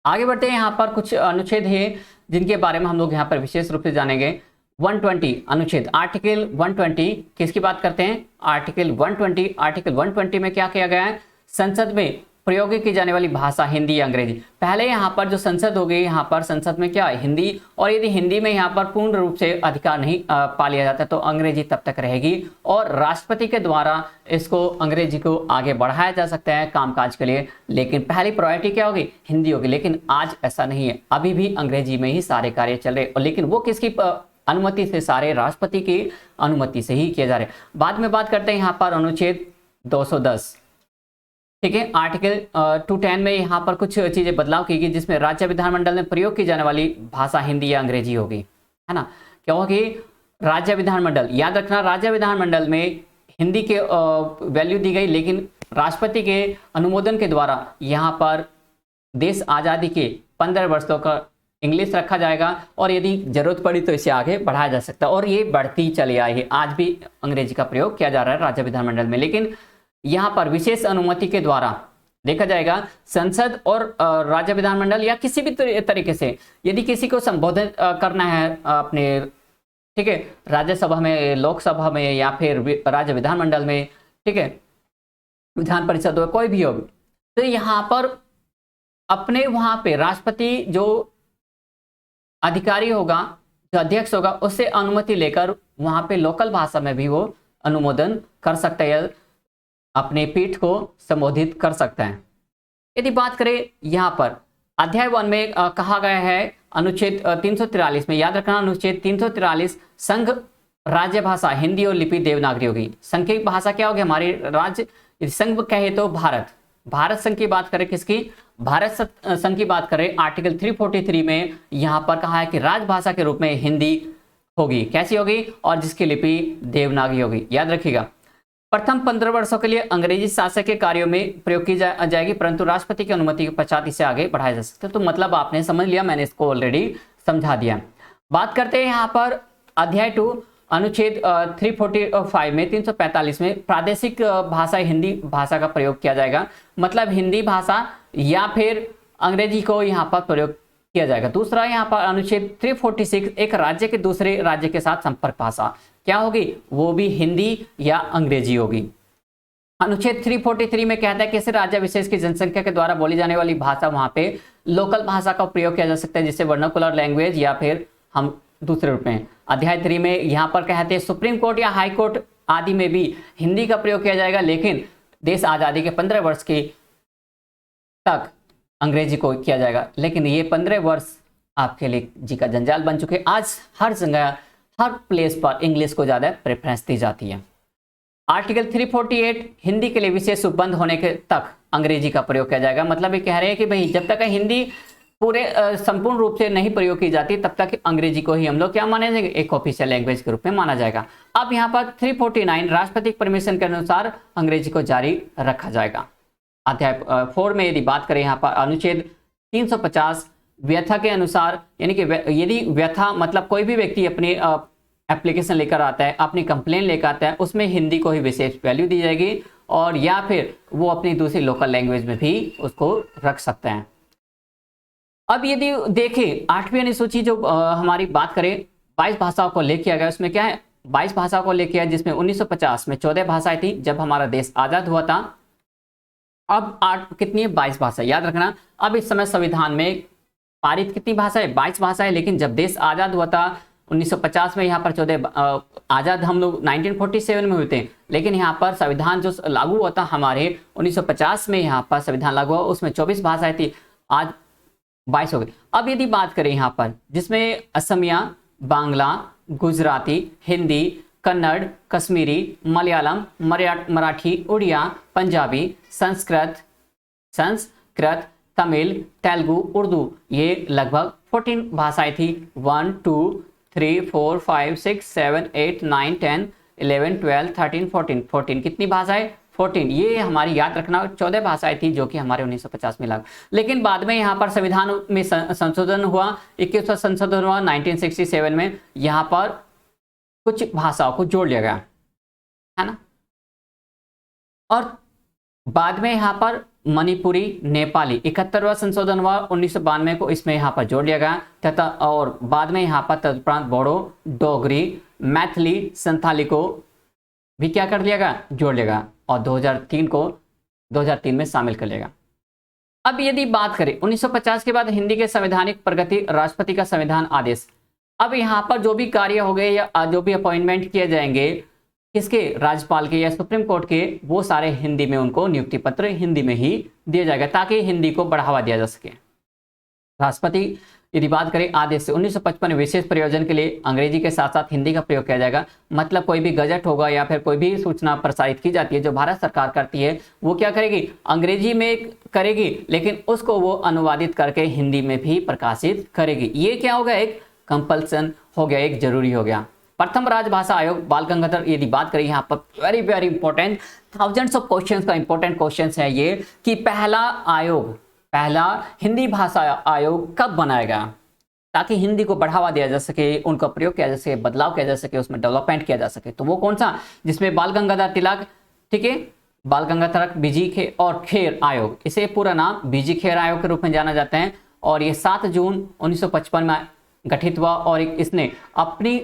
आगे बढ़ते हैं। यहाँ पर कुछ अनुच्छेद है जिनके बारे में हम लोग यहाँ पर विशेष रूप से जानेंगे। 120 अनुच्छेद, आर्टिकल 120 किसकी बात करते हैं? आर्टिकल 120। आर्टिकल 120 में क्या किया गया है? संसद में प्रयोग की जाने वाली भाषा हिंदी या अंग्रेजी। पहले यहाँ पर जो संसद हो गई, यहाँ पर संसद में क्या है? हिंदी। और यदि हिंदी में यहाँ पर पूर्ण रूप से अधिकार नहीं पा लिया जाता तो अंग्रेजी तब तक रहेगी और राष्ट्रपति के द्वारा इसको अंग्रेजी को आगे बढ़ाया जा सकता है कामकाज के लिए। लेकिन पहली प्रायोरिटी क्या होगी? हिंदी होगी। लेकिन आज ऐसा नहीं है, अभी भी अंग्रेजी में ही सारे कार्य चल रहे। लेकिन वो किसकी अनुमति से? सारे राष्ट्रपति की अनुमति से ही किए जा रहे। बाद में बात करते हैं यहाँ पर अनुच्छेद 210, ठीक है। आर्टिकल 210 में यहाँ पर कुछ चीजें बदलाव की गई, जिसमें राज्य विधानमंडल में प्रयोग की जाने वाली भाषा हिंदी या अंग्रेजी होगी, है ना। क्या होगी? राज्य विधानमंडल, याद रखना राज्य विधानमंडल में हिंदी के वैल्यू दी गई, लेकिन राष्ट्रपति के अनुमोदन के द्वारा यहाँ पर देश आज़ादी के 15 वर्षों का इंग्लिश रखा जाएगा और यदि जरूरत पड़ी तो इसे आगे बढ़ाया जा सकता है। और ये बढ़ती चली आई है, आज भी अंग्रेजी का प्रयोग किया जा रहा है राज्य विधानमंडल में। लेकिन यहाँ पर विशेष अनुमति के द्वारा देखा जाएगा, संसद और राज्य विधानमंडल या किसी भी तरीके से यदि किसी को संबोधित करना है अपने, ठीक है, राज्यसभा में, लोकसभा में या फिर राज्य विधानमंडल में, ठीक है, विधान परिषद हो, कोई भी हो, तो यहाँ पर अपने वहां पे राष्ट्रपति जो अधिकारी होगा, जो अध्यक्ष होगा, उससे अनुमति लेकर वहां पे लोकल भाषा में भी वो अनुमोदन कर सकता है, अपने पीठ को संबोधित कर सकता है। यदि बात करें यहाँ पर अध्याय 1 में कहा गया है अनुच्छेद 343 में, याद रखना अनुच्छेद 343, संघ राज्य भाषा हिंदी और लिपि देवनागरी होगी। संघ की भाषा क्या होगी? हमारी राज्य संघ कहे तो भारत संघ की बात करें, किसकी? भारत संघ की बात करें, आर्टिकल 343 में यहाँ पर कहा है कि राजभाषा के रूप में हिंदी होगी। कैसी होगी? और जिसकी लिपि देवनागरी होगी। याद रखिएगा, प्रथम 15 वर्षों के लिए अंग्रेजी शासन के कार्यों में प्रयोग की जाएगी, परंतु राष्ट्रपति की अनुमति के पश्चात इसे आगे बढ़ाया जा सकता है। तो मतलब आपने समझ लिया, मैंने इसको ऑलरेडी समझा दिया। बात करते हैं यहाँ पर अध्याय 2 अनुच्छेद 345 में 345 में प्रादेशिक भाषा हिंदी भाषा का प्रयोग किया जाएगा। मतलब हिंदी भाषा या फिर अंग्रेजी को यहाँ पर प्रयोग किया जाएगा। दूसरा यहाँ पर अनुच्छेद 346, एक राज्य के दूसरे राज्य के साथ संपर्क भाषा क्या होगी? वो भी हिंदी या अंग्रेजी होगी। अनुच्छेद 343 में कहता है किसी राज्य विशेष की जनसंख्या के द्वारा बोली जाने वाली भाषा वहां पे लोकल भाषा का प्रयोग किया जा सकता है, जिससे वर्नाकुलर लैंग्वेज या फिर हम दूसरे रूप में। अध्याय 3 में यहाँ पर कहते हैं सुप्रीम कोर्ट या हाई कोर्ट आदि में भी हिंदी का प्रयोग किया जाएगा, लेकिन देश आजादी के 15 वर्ष की तक अंग्रेजी को किया जाएगा। लेकिन ये 15 वर्ष आपके लिए जी का जंजाल बन चुके। आज हर जगह हर प्लेस पर इंग्लिश को ज्यादा प्रेफरेंस दी जाती है। आर्टिकल 348 हिंदी के लिए विशेष उपबंध होने के तक अंग्रेजी का प्रयोग किया जाएगा। मतलब ये कह रहे हैं कि भाई जब तक हिंदी पूरे संपूर्ण रूप से नहीं प्रयोग की जाती तब तक अंग्रेजी को ही हम लोग क्या माने जाएंगे? एक ऑफिशियल लैंग्वेज के रूप में माना जाएगा। अब यहाँ पर 349 राष्ट्रपति परमिशन के अनुसार अंग्रेजी को जारी रखा जाएगा। अध्याय 4 में यदि बात करें यहाँ पर अनुच्छेद 350 व्यथा के अनुसार, यानी कि यदि व्यथा मतलब कोई भी व्यक्ति अपनी एप्लीकेशन लेकर आता है, अपनी कंप्लेन लेकर आता है, उसमें हिंदी को ही विशेष वैल्यू दी जाएगी और या फिर वो अपनी दूसरी लोकल लैंग्वेज में भी उसको रख सकते हैं। अब यदि देखें 8वीं अनुसूची जो हमारी बात करें 22 भाषाओं को लेके आ गया, उसमें क्या है? 22 भाषाओं को लेके आया, जिसमें 1950 में 14 भाषाएं थी जब हमारा देश आजाद हुआ था। अब कितनी है? 22 भाषा। याद रखना, अब इस समय संविधान में पारित कितनी भाषा है? 22 भाषा है। लेकिन जब देश आजाद हुआ था 1950 में यहाँ पर 14 आज़ाद हम लोग 1947 में हुए थे, लेकिन यहाँ पर संविधान जो लागू हुआ था हमारे 1950 में, यहाँ पर संविधान लागू हुआ उसमें 24 भाषाएं थी, आज 22 हो गई। अब यदि बात करें यहाँ पर जिसमें असमिया, बांग्ला, गुजराती, हिंदी, कन्नड़, कश्मीरी, मलयालम, मराठी, उड़िया, पंजाबी, संस्कृत, तमिल, तेलुगु, उर्दू, ये लगभग 14 भाषाएं थी। 1 2 3 4 5 6 7 8 9 10 11 12 13 14 कितनी भाषाएं? 14। ये हमारी याद रखना 14 भाषाएं थी जो कि हमारे 1950 में लागू। लेकिन बाद में यहाँ पर संविधान में संशोधन हुआ, 21वां संशोधन हुआ 1967 में, यहाँ पर कुछ भाषाओं को जोड़ लिया गया, है ना। और बाद में यहाँ पर मणिपुरी, नेपाली 71वां संशोधन हुआ 1992 को, इसमें यहाँ पर जोड़ लिया गया तथा और बाद में यहाँ पर तदुपरांत बोडो, डोगरी, मैथिली, संथाली को भी क्या कर लिया गया? जोड़ लिया गया और 2003 में शामिल कर लिया गया। अब यदि बात करें 1950 के बाद हिंदी के संवैधानिक प्रगति, राष्ट्रपति का संविधान आदेश। अब यहाँ पर जो भी कार्य हो गए या जो भी अपॉइंटमेंट किए जाएंगे किसके? राज्यपाल के या सुप्रीम कोर्ट के, वो सारे हिंदी में, उनको नियुक्ति पत्र हिंदी में ही दिया जाएगा ताकि हिंदी को बढ़ावा दिया जा सके। राष्ट्रपति यदि बात करें आदेश से 1955 विशेष प्रयोजन के लिए अंग्रेजी के साथ साथ हिंदी का प्रयोग किया जाएगा। मतलब कोई भी गजट होगा या फिर कोई भी सूचना प्रसारित की जाती है जो भारत सरकार करती है, वो क्या करेगी? अंग्रेजी में करेगी, लेकिन उसको वो अनुवादित करके हिंदी में भी प्रकाशित करेगी। ये क्या हो गया? एक कंपल्सन हो गया, एक जरूरी हो गया। प्रथम राजभाषा आयोग बाल गंगाधर, यदि बात करें यहाँ पर very very important, thousands of questions का इंपॉर्टेंट क्वेश्चन है ये कि पहला हिंदी भाषा आयोग कब बनाया गया ताकि हिंदी को बढ़ावा दिया जा सके, उनका प्रयोग किया जा सके, बदलाव किया जा सके, उसमें डेवलपमेंट किया जा सके। तो वो कौन सा? जिसमें बाल गंगाधर तिलक, ठीक है, बाल गंगाधर तिलक, बीजी खेर और खेर आयोग, इसे पूरा नाम बीजी खेर आयोग के रूप में जाना जाता है। और ये 7 जून 1955 में गठित हुआ और इसने अपनी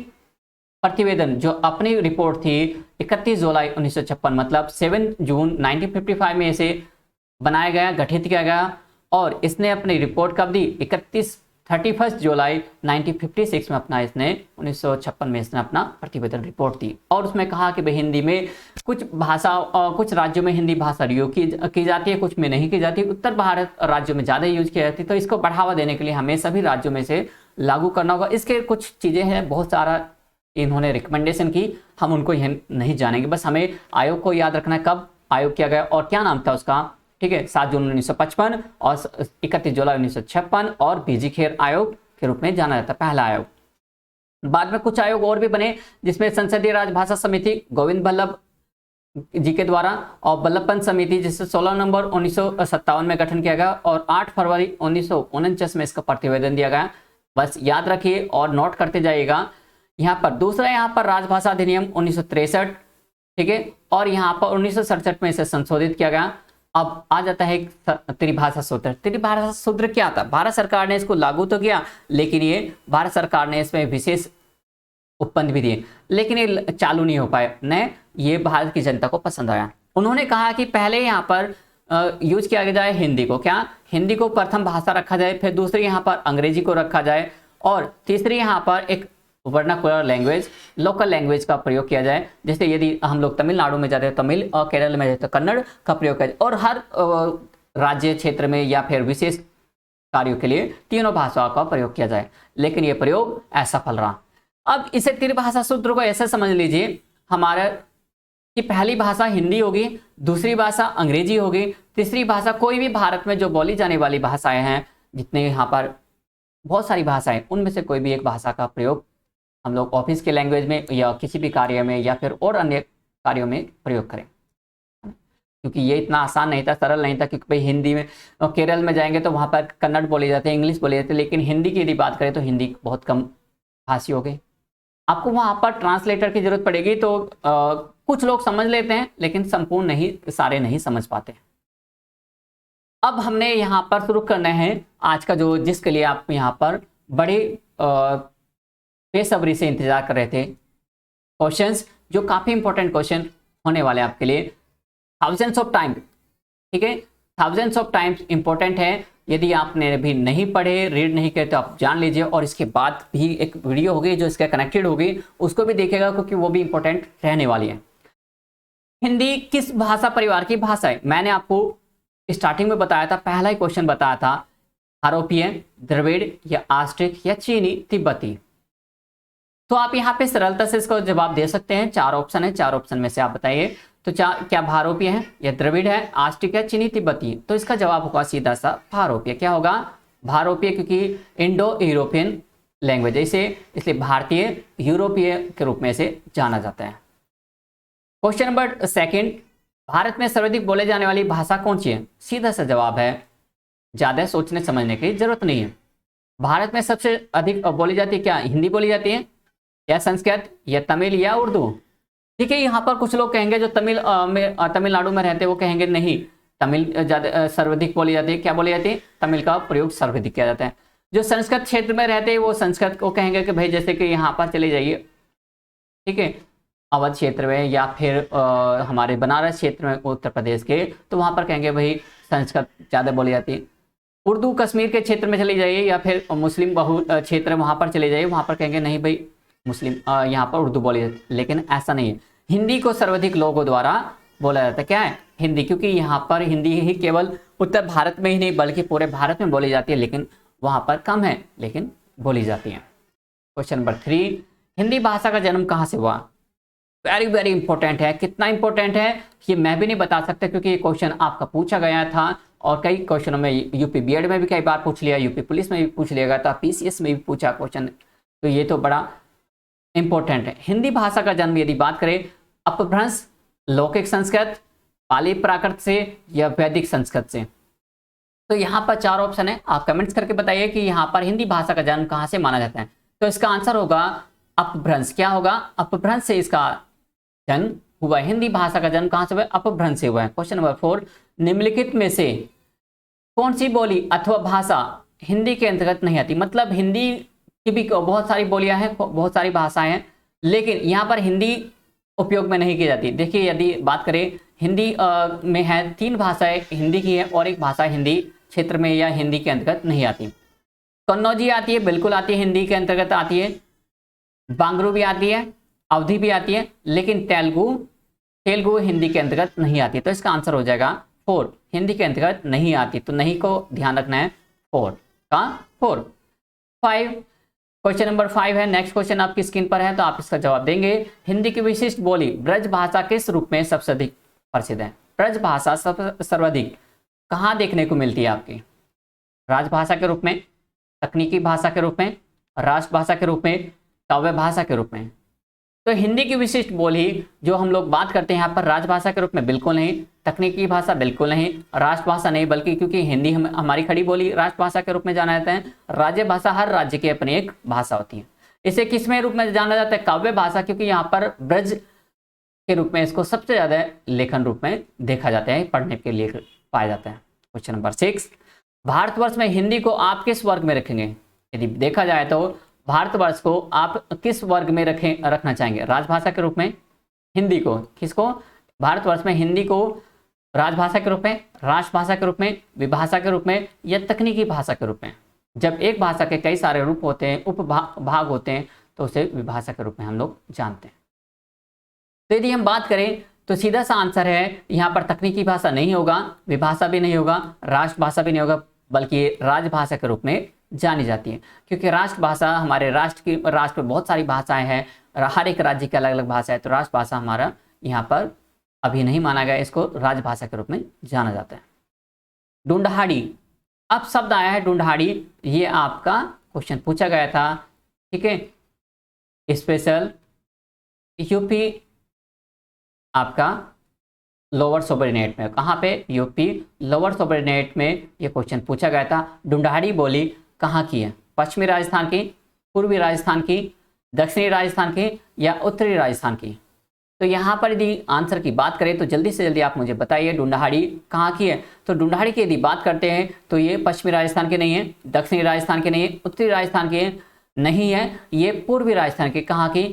प्रतिवेदन, जो अपनी रिपोर्ट थी 31 जुलाई 1956 मतलब 7 जून 1955 में इसे बनाया गया, गठित किया गया। और इसने अपनी रिपोर्ट कब दी? 31 जुलाई 1956 में अपना इसने 1956 में इसने अपना प्रतिवेदन रिपोर्ट दी। और उसमें कहा कि भाई हिंदी में कुछ भाषा, कुछ राज्यों में हिंदी भाषा यूज की जाती है, कुछ में नहीं की जाती। उत्तर भारत राज्यों में ज़्यादा यूज की जाती है, तो इसको बढ़ावा देने के लिए हमें सभी राज्यों में से लागू करना होगा। इसके कुछ चीज़ें हैं, बहुत सारा इन्होंने रिकमेंडेशन की, हम उनको नहीं जानेंगे, बस हमें आयोग को याद रखना है कब आयोग किया गया और क्या नाम था उसका, ठीक है। 7 जून 1955 और 31 जुलाई 1956 और बीजी खेर आयोग के रूप में जाना जाता है, पहला आयोग। बाद में कुछ आयोग और भी बने जिसमें संसदीय राजभाषा समिति गोविंद बल्लभ जी के द्वारा और बल्लभ पंत समिति जिससे 16 नवंबर 1957 में गठन किया गया और 8 फरवरी 1949 में इसका प्रतिवेदन दिया गया। बस याद रखिए और नोट करते जाइएगा। यहाँ पर दूसरा, यहाँ पर राजभाषा अधिनियम 1963, ठीक है, और यहाँ पर 1967 में इसे संशोधित किया गया। अब आ जाता है त्रिभाषा सूत्र। त्रिभाषा सूत्र क्या था? भारत सरकार ने इसको लागू तो किया, लेकिन ये भारत सरकार ने इसमें विशेष उपबंध भी दिए, लेकिन ये चालू नहीं हो पाए, न ये भारत की जनता को पसंद आया। उन्होंने कहा कि पहले यहाँ पर यूज किया जाए हिंदी को, क्या हिंदी को प्रथम भाषा रखा जाए, फिर दूसरी यहाँ पर अंग्रेजी को रखा जाए और तीसरी यहाँ पर एक वर्नाकुलर लैंग्वेज, लोकल लैंग्वेज का प्रयोग किया जाए। जैसे यदि हम लोग तमिलनाडु में जाते हैं तमिल और केरल में जाते हैं कन्नड़ का प्रयोग किया जाए और हर राज्य क्षेत्र में या फिर विशेष कार्यों के लिए तीनों भाषाओं का प्रयोग किया जाए, लेकिन यह प्रयोग असफल रहा। अब इसे त्रिभाषा सूत्र को ऐसे समझ लीजिए हमारा कि पहली भाषा हिंदी होगी, दूसरी भाषा अंग्रेजी होगी, तीसरी भाषा कोई भी भारत में जो बोली जाने वाली भाषाएं हैं, जितने यहाँ पर बहुत सारी भाषाएं, उनमें से कोई भी एक भाषा का प्रयोग हम लोग ऑफिस के लैंग्वेज में या किसी भी कार्य में या फिर और अन्य कार्यों में प्रयोग करें। क्योंकि ये इतना आसान नहीं था, सरल नहीं था, क्योंकि भाई हिंदी में केरल में जाएंगे तो वहाँ पर कन्नड़ बोली जाती है, इंग्लिश बोली जाती है, लेकिन हिंदी की यदि बात करें तो हिंदी बहुत कम भाषी हो गई। आपको वहाँ पर ट्रांसलेटर की जरूरत पड़ेगी, तो कुछ लोग समझ लेते हैं लेकिन संपूर्ण नहीं, सारे नहीं समझ पाते। अब हमने यहाँ पर शुरू करना है आज का जो, जिसके लिए आप यहाँ पर बड़े बेसब्री से इंतजार कर रहे थे, क्वेश्चंस जो काफी इंपॉर्टेंट क्वेश्चन होने वाले आपके लिए, थाउजेंड्स ऑफ टाइम, ठीक है, थाउजेंड्स ऑफ टाइम्स इंपॉर्टेंट है। यदि आपने अभी नहीं पढ़े, रीड नहीं किए तो आप जान लीजिए, और इसके बाद भी एक वीडियो होगी जो इसका कनेक्टेड होगी, उसको भी देखिएगा क्योंकि वो भी इंपॉर्टेंट रहने वाली है। हिंदी किस भाषा परिवार की भाषा है? मैंने आपको स्टार्टिंग में बताया था, पहला ही क्वेश्चन बताया था, आरोपीय, द्रविड़ या आस्ट्रिक या चीनी तिब्बती। तो आप यहाँ पे सरलता से इसका जवाब दे सकते हैं। 4 ऑप्शन है, 4 ऑप्शन में से आप बताइए तो क्या भारोपीय है या द्रविड़ है, आस्ट्रिक है, चीनी तिब्बती? तो इसका जवाब होगा सीधा सा भारोपीय। क्या होगा? भारोपीय, क्योंकि इंडो यूरोपियन लैंग्वेज है इसे, इसलिए भारतीय यूरोपीय के रूप में इसे जाना जाता है। क्वेश्चन नंबर सेकंड, भारत में सर्वाधिक बोले जाने वाली भाषा कौन सी है? सीधा सा जवाब है, ज्यादा सोचने समझने की जरूरत नहीं है। भारत में सबसे अधिक बोली जाती है क्या? हिंदी बोली जाती है या संस्कृत या तमिल या उर्दू? देखिए यहाँ पर कुछ लोग कहेंगे जो तमिलनाडु में रहते हैं वो कहेंगे नहीं, तमिल ज्यादा सर्वाधिक बोली जाती है। क्या बोली जाती है? तमिल का प्रयोग सर्वाधिक किया जाता है। जो संस्कृत क्षेत्र में रहते हैं वो संस्कृत को कहेंगे कि भाई जैसे कि यहाँ पर चले जाइए, ठीक है, अवध क्षेत्र में या फिर हमारे बनारस क्षेत्र में उत्तर प्रदेश के, तो वहां पर कहेंगे भाई संस्कृत ज्यादा बोली जाती है। उर्दू कश्मीर के क्षेत्र में चले जाइए या फिर मुस्लिम बहुल क्षेत्र वहां पर चले जाइए, वहां पर कहेंगे नहीं भाई मुस्लिम यहाँ पर उर्दू बोली जाती है। लेकिन ऐसा नहीं है, हिंदी को सर्वाधिक लोगों द्वारा बोला जाता है। क्या है? हिंदी, क्योंकि यहाँ पर हिंदी ही केवल उत्तर भारत में ही नहीं बल्कि पूरे भारत में बोली जाती है, लेकिन वहां पर कम है लेकिन बोली जाती है। क्वेश्चन नंबर 3, हिंदी भाषा का जन्म कहाँ से हुआ? वेरी वेरी इंपॉर्टेंट है। कितना इंपॉर्टेंट है ये मैं भी नहीं बता सकता, क्योंकि ये क्वेश्चन आपका पूछा गया था और कई क्वेश्चनों में यूपी बीएड में भी कई बार पूछ लिया, यूपी पुलिस में भी पूछ लिया गया था, पीसीएस में भी पूछा क्वेश्चन, तो ये तो बड़ा इंपॉर्टेंट है। हिंदी भाषा का जन्म यदि बात करें, अपभ्रंश, लौकिक संस्कृत, पाली प्राकृत से या वैदिक संस्कृत से? तो यहाँ पर 4 ऑप्शन है, आप कमेंट्स करके बताइए कि यहाँ पर हिंदी भाषा का जन्म कहाँ से माना जाता है। तो इसका आंसर होगा अपभ्रंश। क्या होगा? अपभ्रंश से इसका जन्म हुआ है। हिंदी भाषा का जन्म कहां से हुआ है? अपभ्रंश से हुआ है। क्वेश्चन नंबर 4, निम्नलिखित में से कौन सी बोली अथवा भाषा हिंदी के अंतर्गत नहीं आती? मतलब हिंदी की भी बहुत सारी बोलियां हैं, बहुत सारी भाषाएं हैं, लेकिन यहाँ पर हिंदी उपयोग में नहीं की जाती। देखिए यदि बात करें हिंदी में है 3 भाषाएं हिंदी की है और एक भाषा हिंदी क्षेत्र में या हिंदी के अंतर्गत नहीं आती। कन्नौजी आती है, बिल्कुल आती है, हिंदी के अंतर्गत आती है। बांगरू भी आती है, अवधी भी आती है, लेकिन तेलुगु हिंदी के अंतर्गत नहीं आती। तो इसका आंसर हो जाएगा 4, हिंदी के अंतर्गत नहीं आती। तो नहीं को ध्यान रखना है, 4 का 4। 5, क्वेश्चन नंबर 5 है, नेक्स्ट क्वेश्चन आपकी स्क्रीन पर है तो आप इसका जवाब देंगे। हिंदी की विशिष्ट बोली ब्रज भाषा किस रूप में सबसे अधिक प्रसिद्ध है? ब्रज भाषा सर्वाधिक कहाँ देखने को मिलती है आपकी? राजभाषा के रूप में, तकनीकी भाषा के रूप में, राष्ट्रभाषा के रूप में, काव्य भाषा के रूप में? तो हिंदी की विशिष्ट बोली जो हम लोग बात करते हैं यहाँ पर राजभाषा के रूप में बिल्कुल नहीं, तकनीकी भाषा बिल्कुल नहीं, राष्ट्रभाषा नहीं, बल्कि क्योंकि हिंदी हमारी खड़ी बोली राष्ट्रभाषा के रूप में जाना जाता है। राज्य भाषा हर राज्य की अपनी एक भाषा होती है। इसे किसमें रूप में जाना जाता है? काव्य भाषा, क्योंकि यहाँ पर ब्रज के रूप में इसको सबसे ज्यादा लेखन रूप में देखा जाता है, पढ़ने के लिए पाया जाता है। क्वेश्चन नंबर 6, भारतवर्ष में हिंदी को आप किस वर्ग में रखेंगे? यदि देखा जाए तो भारतवर्ष को आप किस वर्ग में रखना चाहेंगे? राजभाषा के रूप में हिंदी को, किसको? भारतवर्ष में हिंदी को राजभाषा के रूप में, राष्ट्रभाषा के रूप में, विभाषा के रूप में या तकनीकी भाषा के रूप में? जब एक भाषा के कई सारे रूप होते हैं, उपभाग होते हैं, तो उसे विभाषा के रूप में हम लोग जानते हैं। तो यदि हम बात करें तो सीधा सा आंसर है यहाँ पर तकनीकी भाषा नहीं होगा, विभाषा भी नहीं होगा, राष्ट्रभाषा भी नहीं होगा, बल्कि राजभाषा के रूप में जानी जाती है। क्योंकि राष्ट्रभाषा हमारे राष्ट्र में बहुत सारी भाषाएं हैं, हर एक राज्य की अलग अलग भाषा है, तो राष्ट्रभाषा हमारा यहाँ पर अभी नहीं माना गया, इसको राजभाषा के रूप में जाना जाता है। ढूंढाड़ी, अब शब्द आया है ढूंढाड़ी, ये आपका क्वेश्चन पूछा गया था, ठीक है। स्पेशल यूपी आपका लोअर सबऑर्डिनेट में, कहाँ पे? यूपी लोअर सबऑर्डिनेट में ये क्वेश्चन पूछा गया था। ढूंढाड़ी बोली कहाँ की है? पश्चिमी राजस्थान की, पूर्वी राजस्थान की, दक्षिणी राजस्थान की या उत्तरी राजस्थान की? तो यहाँ पर यदि आंसर की बात करें तो जल्दी से जल्दी आप मुझे बताइए ढूंढाड़ी कहाँ की है। तो ढूंढाड़ी की यदि बात करते हैं तो ये पश्चिमी राजस्थान की नहीं है, दक्षिणी राजस्थान की नहीं है, उत्तरी राजस्थान की नहीं है, ये पूर्वी राजस्थान की, कहाँ की?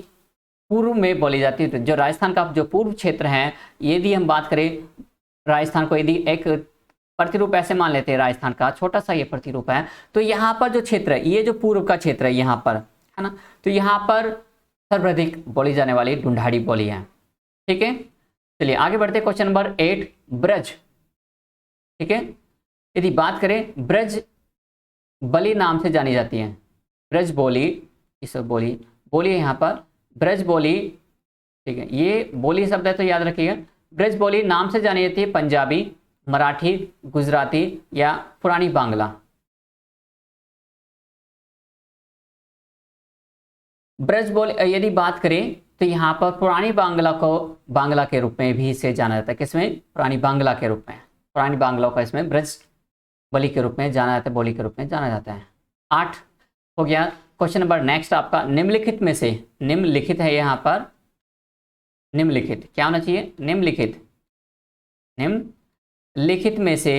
पूर्व में बोली जाती है। तो जो राजस्थान का जो पूर्व क्षेत्र है, यदि हम बात करें राजस्थान को यदि एक प्रतिरूप ऐसे मान लेते हैं राजस्थान का, छोटा सा ये प्रतिरूप है। तो यहाँ पर जो क्षेत्र है, ये जो पूर्व का क्षेत्र है यहाँ पर, है ना, तो यहाँ पर सर्वाधिक बोली जाने वाली ढूंढाड़ी बोली है। ठीक है, चलिए आगे बढ़ते हैं। Question number 8, Braj. ठीक है, यदि बात करें, ब्रज बली नाम से जानी जाती है। ब्रज बोली, इस बोली है यहाँ पर ब्रज बोली। ठीक है, ये बोली शब्द है तो याद रखिएगा। ब्रज बोली नाम से जानी जाती है पंजाबी, मराठी, गुजराती या पुरानी बांग्ला। ब्रज बोली यदि बात करें तो यहाँ पर पुरानी बांग्ला को बांग्ला के रूप में भी इसे जाना जाता है। किसमें? पुरानी बांग्ला के रूप में। पुरानी बांग्ला का इसमें ब्रज बोली के रूप में जाना जाता है, बोली के रूप में जाना जाता है। 8 हो गया। क्वेश्चन नंबर नेक्स्ट आपका, निम्नलिखित में से, निम्नलिखित है यहाँ पर, निम्नलिखित क्या होना चाहिए? निम्नलिखित, निम्नलिखित में से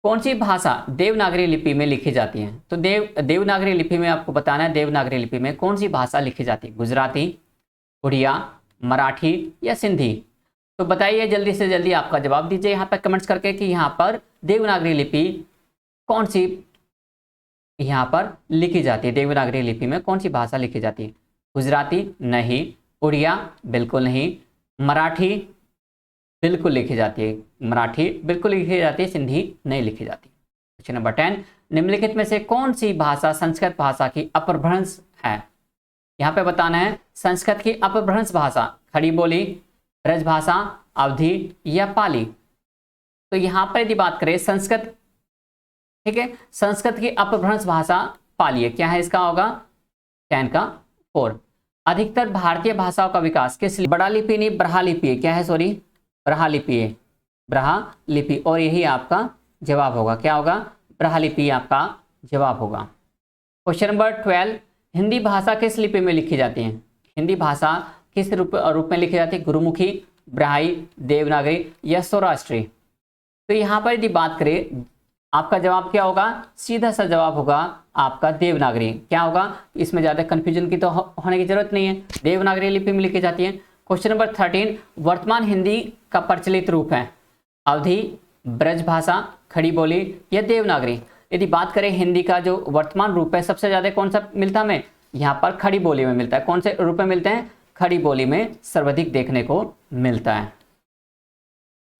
कौन सी भाषा देवनागरी लिपि में लिखी जाती है? तो देवनागरी लिपि में आपको बताना है, देवनागरी लिपि में कौन सी भाषा लिखी जाती है? गुजराती, उड़िया, मराठी या सिंधी? तो बताइए, जल्दी से जल्दी आपका जवाब दीजिए यहाँ पर कमेंट्स करके कि यहाँ पर देवनागरी लिपि कौन सी यहाँ पर लिखी जाती है। देवनागरी लिपि में कौन सी भाषा लिखी जाती है? गुजराती नहीं, उड़िया बिल्कुल नहीं, मराठी बिल्कुल लिखी जाती है, मराठी बिल्कुल लिखी जाती है, सिंधी नहीं लिखी जाती। क्वेश्चन नंबर 10, निम्नलिखित में से कौन सी भाषा संस्कृत भाषा की अपभ्रंश है? यहाँ पे बताना है संस्कृत की अपभ्रंश भाषा, खड़ी बोली, ब्रजभाषा, अवधी या पाली। तो यहाँ पर यदि बात करें संस्कृत, ठीक है, संस्कृत की अपभ्रंश भाषा पाली है। क्या है इसका होगा? 10 का 4। अधिकतर भारतीय भाषाओं का विकास किस बड़ा लिपि नहीं ब्रहा लिपि है। क्या है? सॉरी, ब्रहा लिपि है, ब्रहा लिपि। और यही आपका जवाब होगा। क्या होगा? ब्रहा लिपि आपका जवाब होगा। क्वेश्चन नंबर 12, हिंदी भाषा किस लिपि में लिखी जाती है? हिंदी भाषा किस रूप में लिखी जाती है? गुरुमुखी, ब्राह्मी, देवनागरी या सौराष्ट्री? तो यहाँ पर यदि बात करें, आपका जवाब क्या होगा? सीधा सा जवाब होगा आपका देवनागरी। क्या होगा? इसमें ज़्यादा कंफ्यूजन की तो होने की जरूरत नहीं है, देवनागरी लिपि में लिखी जाती है। क्वेश्चन नंबर 13, वर्तमान हिंदी का प्रचलित रूप है? अवधी, ब्रजभाषा, खड़ी बोली या देवनागरी? यदि बात करें हिंदी का जो वर्तमान रूप है, सबसे ज़्यादा कौन सा मिलता है हमें? यहाँ पर खड़ी बोली में मिलता है। कौन से रूप में मिलते हैं? खड़ी बोली में सर्वाधिक देखने को मिलता है।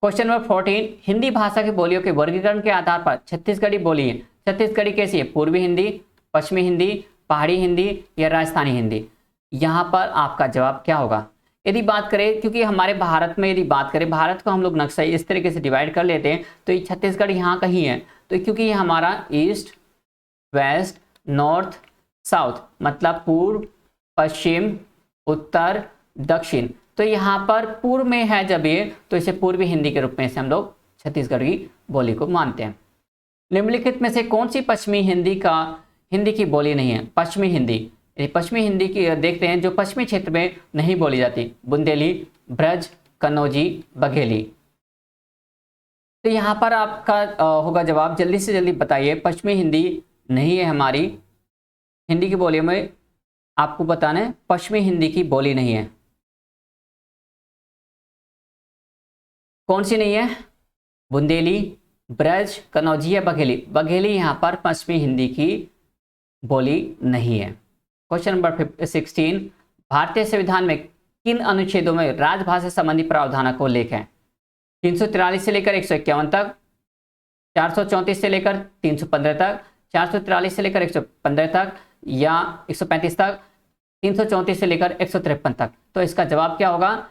क्वेश्चन नंबर 14, हिंदी भाषा की बोलियों के वर्गीकरण के आधार पर छत्तीसगढ़ी बोली है। छत्तीसगढ़ी कैसी है? पूर्वी हिंदी, पश्चिमी हिंदी, पहाड़ी हिंदी या राजस्थानी हिंदी? यहाँ पर आपका जवाब क्या होगा? यदि बात करें, क्योंकि हमारे भारत में यदि बात करें, भारत को हम लोग नक्शा इस तरीके से डिवाइड कर लेते हैं, तो ये छत्तीसगढ़ यहाँ कहीं है। तो क्योंकि ये हमारा ईस्ट, वेस्ट, नॉर्थ, साउथ, मतलब पूर्व, पश्चिम, उत्तर, दक्षिण, तो यहाँ पर पूर्व में है जब ये, तो इसे पूर्वी हिंदी के रूप में से हम लोग छत्तीसगढ़ी बोली को मानते हैं। निम्नलिखित में से कौन सी पश्चिमी हिंदी की बोली नहीं है? पश्चिमी हिंदी, पश्चिमी हिंदी की देखते हैं जो पश्चिमी क्षेत्र में नहीं बोली जाती, बुंदेली, ब्रज, कन्नौजी, बघेली। तो यहाँ पर आपका होगा जवाब, जल्दी से जल्दी बताइए। पश्चिमी हिंदी नहीं है हमारी हिंदी की बोलियों में, आपको बताना है पश्चिमी हिंदी की बोली नहीं है। कौन सी नहीं है? बुंदेली, ब्रज, कन्नौजी या बघेली? बघेली यहाँ पर पश्चिमी हिंदी की बोली नहीं है। क्वेश्चन नंबर 16, भारतीय संविधान में किन अनुच्छेदों में राजभाषा संबंधी प्रावधान को उल्लेख है? 343 से लेकर 151 तक, 434 से लेकर 315 तक, 443 से लेकर 115 तक या 135 तक, 334 से लेकर 153 तक? तो इसका जवाब क्या होगा?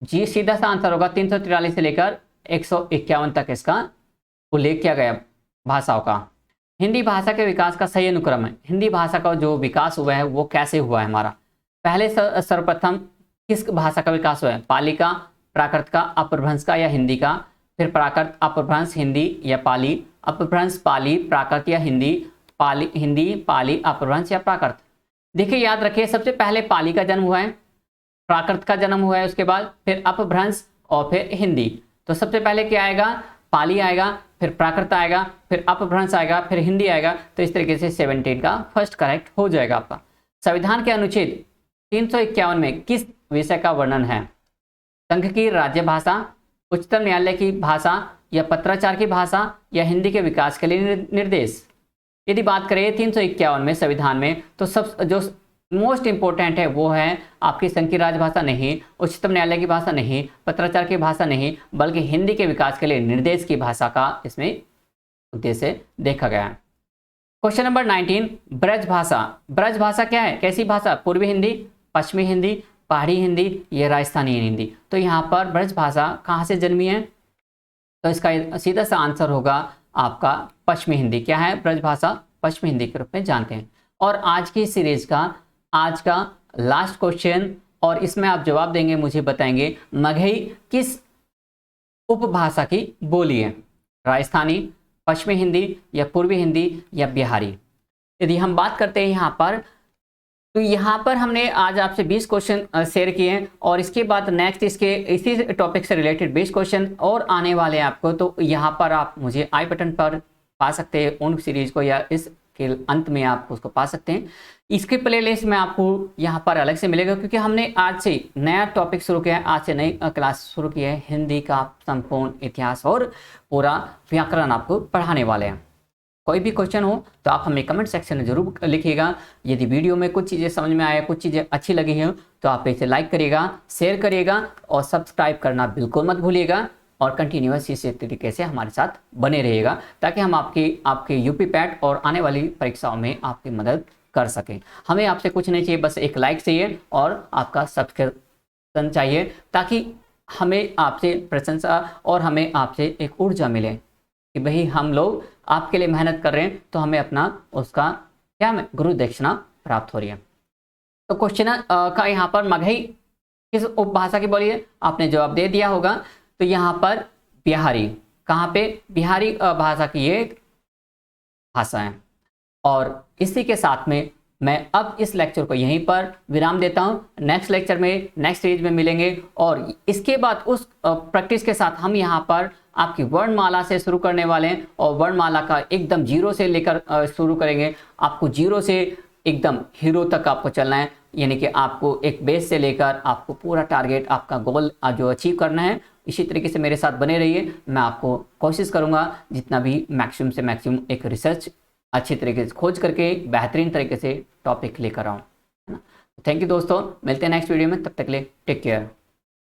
जी, सीधा सा आंसर होगा 343 से लेकर 151 तक इसका उल्लेख किया गया भाषाओं का। हिंदी भाषा के विकास का सही अनुक्रम है। हिंदी भाषा का जो विकास हुआ है वो कैसे हुआ है हमारा? पहले सर्वप्रथम किस भाषा का विकास हुआ है? पाली का, प्राकृत का, अपभ्रंश का या हिंदी का? फिर प्राकृत, अपभ्रंश, हिंदी या पाली? अपभ्रंश, पाली, प्राकृत या हिंदी? पाली, हिंदी, पाली, अपभ्रंश या प्राकृत? देखिए, याद रखिए, सबसे पहले पाली का जन्म हुआ है, प्राकृत का जन्म हुआ है, उसके बाद फिर अपभ्रंश और फिर हिंदी। तो सबसे पहले क्या आएगा? पाली आएगा, फिर प्राकृत आएगा, फिर अपभ्रंश आएगा, फिर हिंदी आएगा। तो इस तरीके से 17 का फर्स्ट करेक्ट हो जाएगा आपका। संविधान के अनुच्छेद 351 में किस विषय का वर्णन है? संघ की राज्य भाषा, उच्चतम न्यायालय की भाषा, या पत्राचार की भाषा या हिंदी के विकास के लिए निर्देश। यदि बात करें 351 में संविधान में, तो सब जो मोस्ट इंपॉर्टेंट है वो है आपकी संघीय राजभाषा नहीं, उच्चतम न्यायालय की भाषा नहीं, पत्राचार की भाषा नहीं, बल्कि हिंदी के विकास के लिए निर्देश की भाषा का इसमें उद्देश्य देखा गया है। क्वेश्चन नंबर 19, ब्रज भाषा। ब्रज भाषा क्या है? कैसी भाषा? पूर्वी हिंदी, पश्चिमी हिंदी, पहाड़ी हिंदी या राजस्थानी हिंदी। तो यहाँ पर ब्रज भाषा कहाँ से जन्मी है? तो इसका सीधा सा आंसर होगा आपका पश्चिमी हिंदी। क्या है? ब्रज भाषा पश्चिमी हिंदी के रूप में जानते हैं। और आज की सीरीज का आज का लास्ट क्वेश्चन, और इसमें आप जवाब देंगे, मुझे बताएंगे मगही किस उपभाषा की बोली है? राजस्थानी, पश्चिमी हिंदी या पूर्वी हिंदी या बिहारी। यदि हम बात करते हैं यहाँ पर, तो यहाँ पर हमने आज आपसे 20 क्वेश्चन शेयर किए हैं, और इसके बाद नेक्स्ट इसी टॉपिक से रिलेटेड 20 क्वेश्चन और आने वाले हैं आपको। तो यहाँ पर आप मुझे आई बटन पर पा सकते हैं उन सीरीज को, या इसके अंत में आप उसको पा सकते हैं। इसके प्लेलिस्ट में आपको यहाँ पर अलग से मिलेगा, क्योंकि हमने आज से नया टॉपिक शुरू किया है, आज से नई क्लास शुरू की है। हिंदी का संपूर्ण इतिहास और पूरा व्याकरण आपको पढ़ाने वाले हैं। कोई भी क्वेश्चन हो तो आप हमें कमेंट सेक्शन में जरूर लिखिएगा। यदि वीडियो में कुछ चीज़ें समझ में आए, कुछ चीज़ें अच्छी लगी हैं, तो आप इसे लाइक करिएगा, शेयर करिएगा और सब्सक्राइब करना बिल्कुल मत भूलिएगा। और कंटिन्यूअस इसी तरीके से हमारे साथ बने रहिएगा, ताकि हम आपके यूपी पैट और आने वाली परीक्षाओं में आपकी मदद कर सकें। हमें आपसे कुछ नहीं चाहिए, बस एक लाइक चाहिए और आपका सब्सक्रिप्शन चाहिए, ताकि हमें आपसे प्रशंसा और हमें आपसे एक ऊर्जा मिले कि भाई हम लोग आपके लिए मेहनत कर रहे हैं, तो हमें अपना उसका क्या में गुरु दक्षिणा प्राप्त हो रही है। तो क्वेश्चन का यहाँ पर मगही किस उपभाषा की बोली है? आपने जवाब दे दिया होगा। तो यहाँ पर बिहारी, कहाँ पे? बिहारी भाषा की ये भाषा है। और इसी के साथ में मैं अब इस लेक्चर को यहीं पर विराम देता हूँ। नेक्स्ट लेक्चर में नेक्स्ट सीरीज में मिलेंगे, और इसके बाद उस प्रैक्टिस के साथ हम यहाँ पर आपकी वर्णमाला से शुरू करने वाले हैं, और वर्णमाला का एकदम जीरो से लेकर शुरू करेंगे। आपको जीरो से एकदम हीरो तक आपको चलना है, यानी कि आपको एक बेस से लेकर आपको पूरा टारगेट, आपका गोल जो अचीव करना है। इसी तरीके से मेरे साथ बने रहिए। मैं आपको कोशिश करूँगा जितना भी मैक्सिमम से मैक्सिमम एक रिसर्च अच्छी तरीके से खोज करके बेहतरीन तरीके से टॉपिक लेकर आऊँ, है ना। थैंक यू दोस्तों, मिलते हैं नेक्स्ट वीडियो में। तब तक के लिए टेक केयर।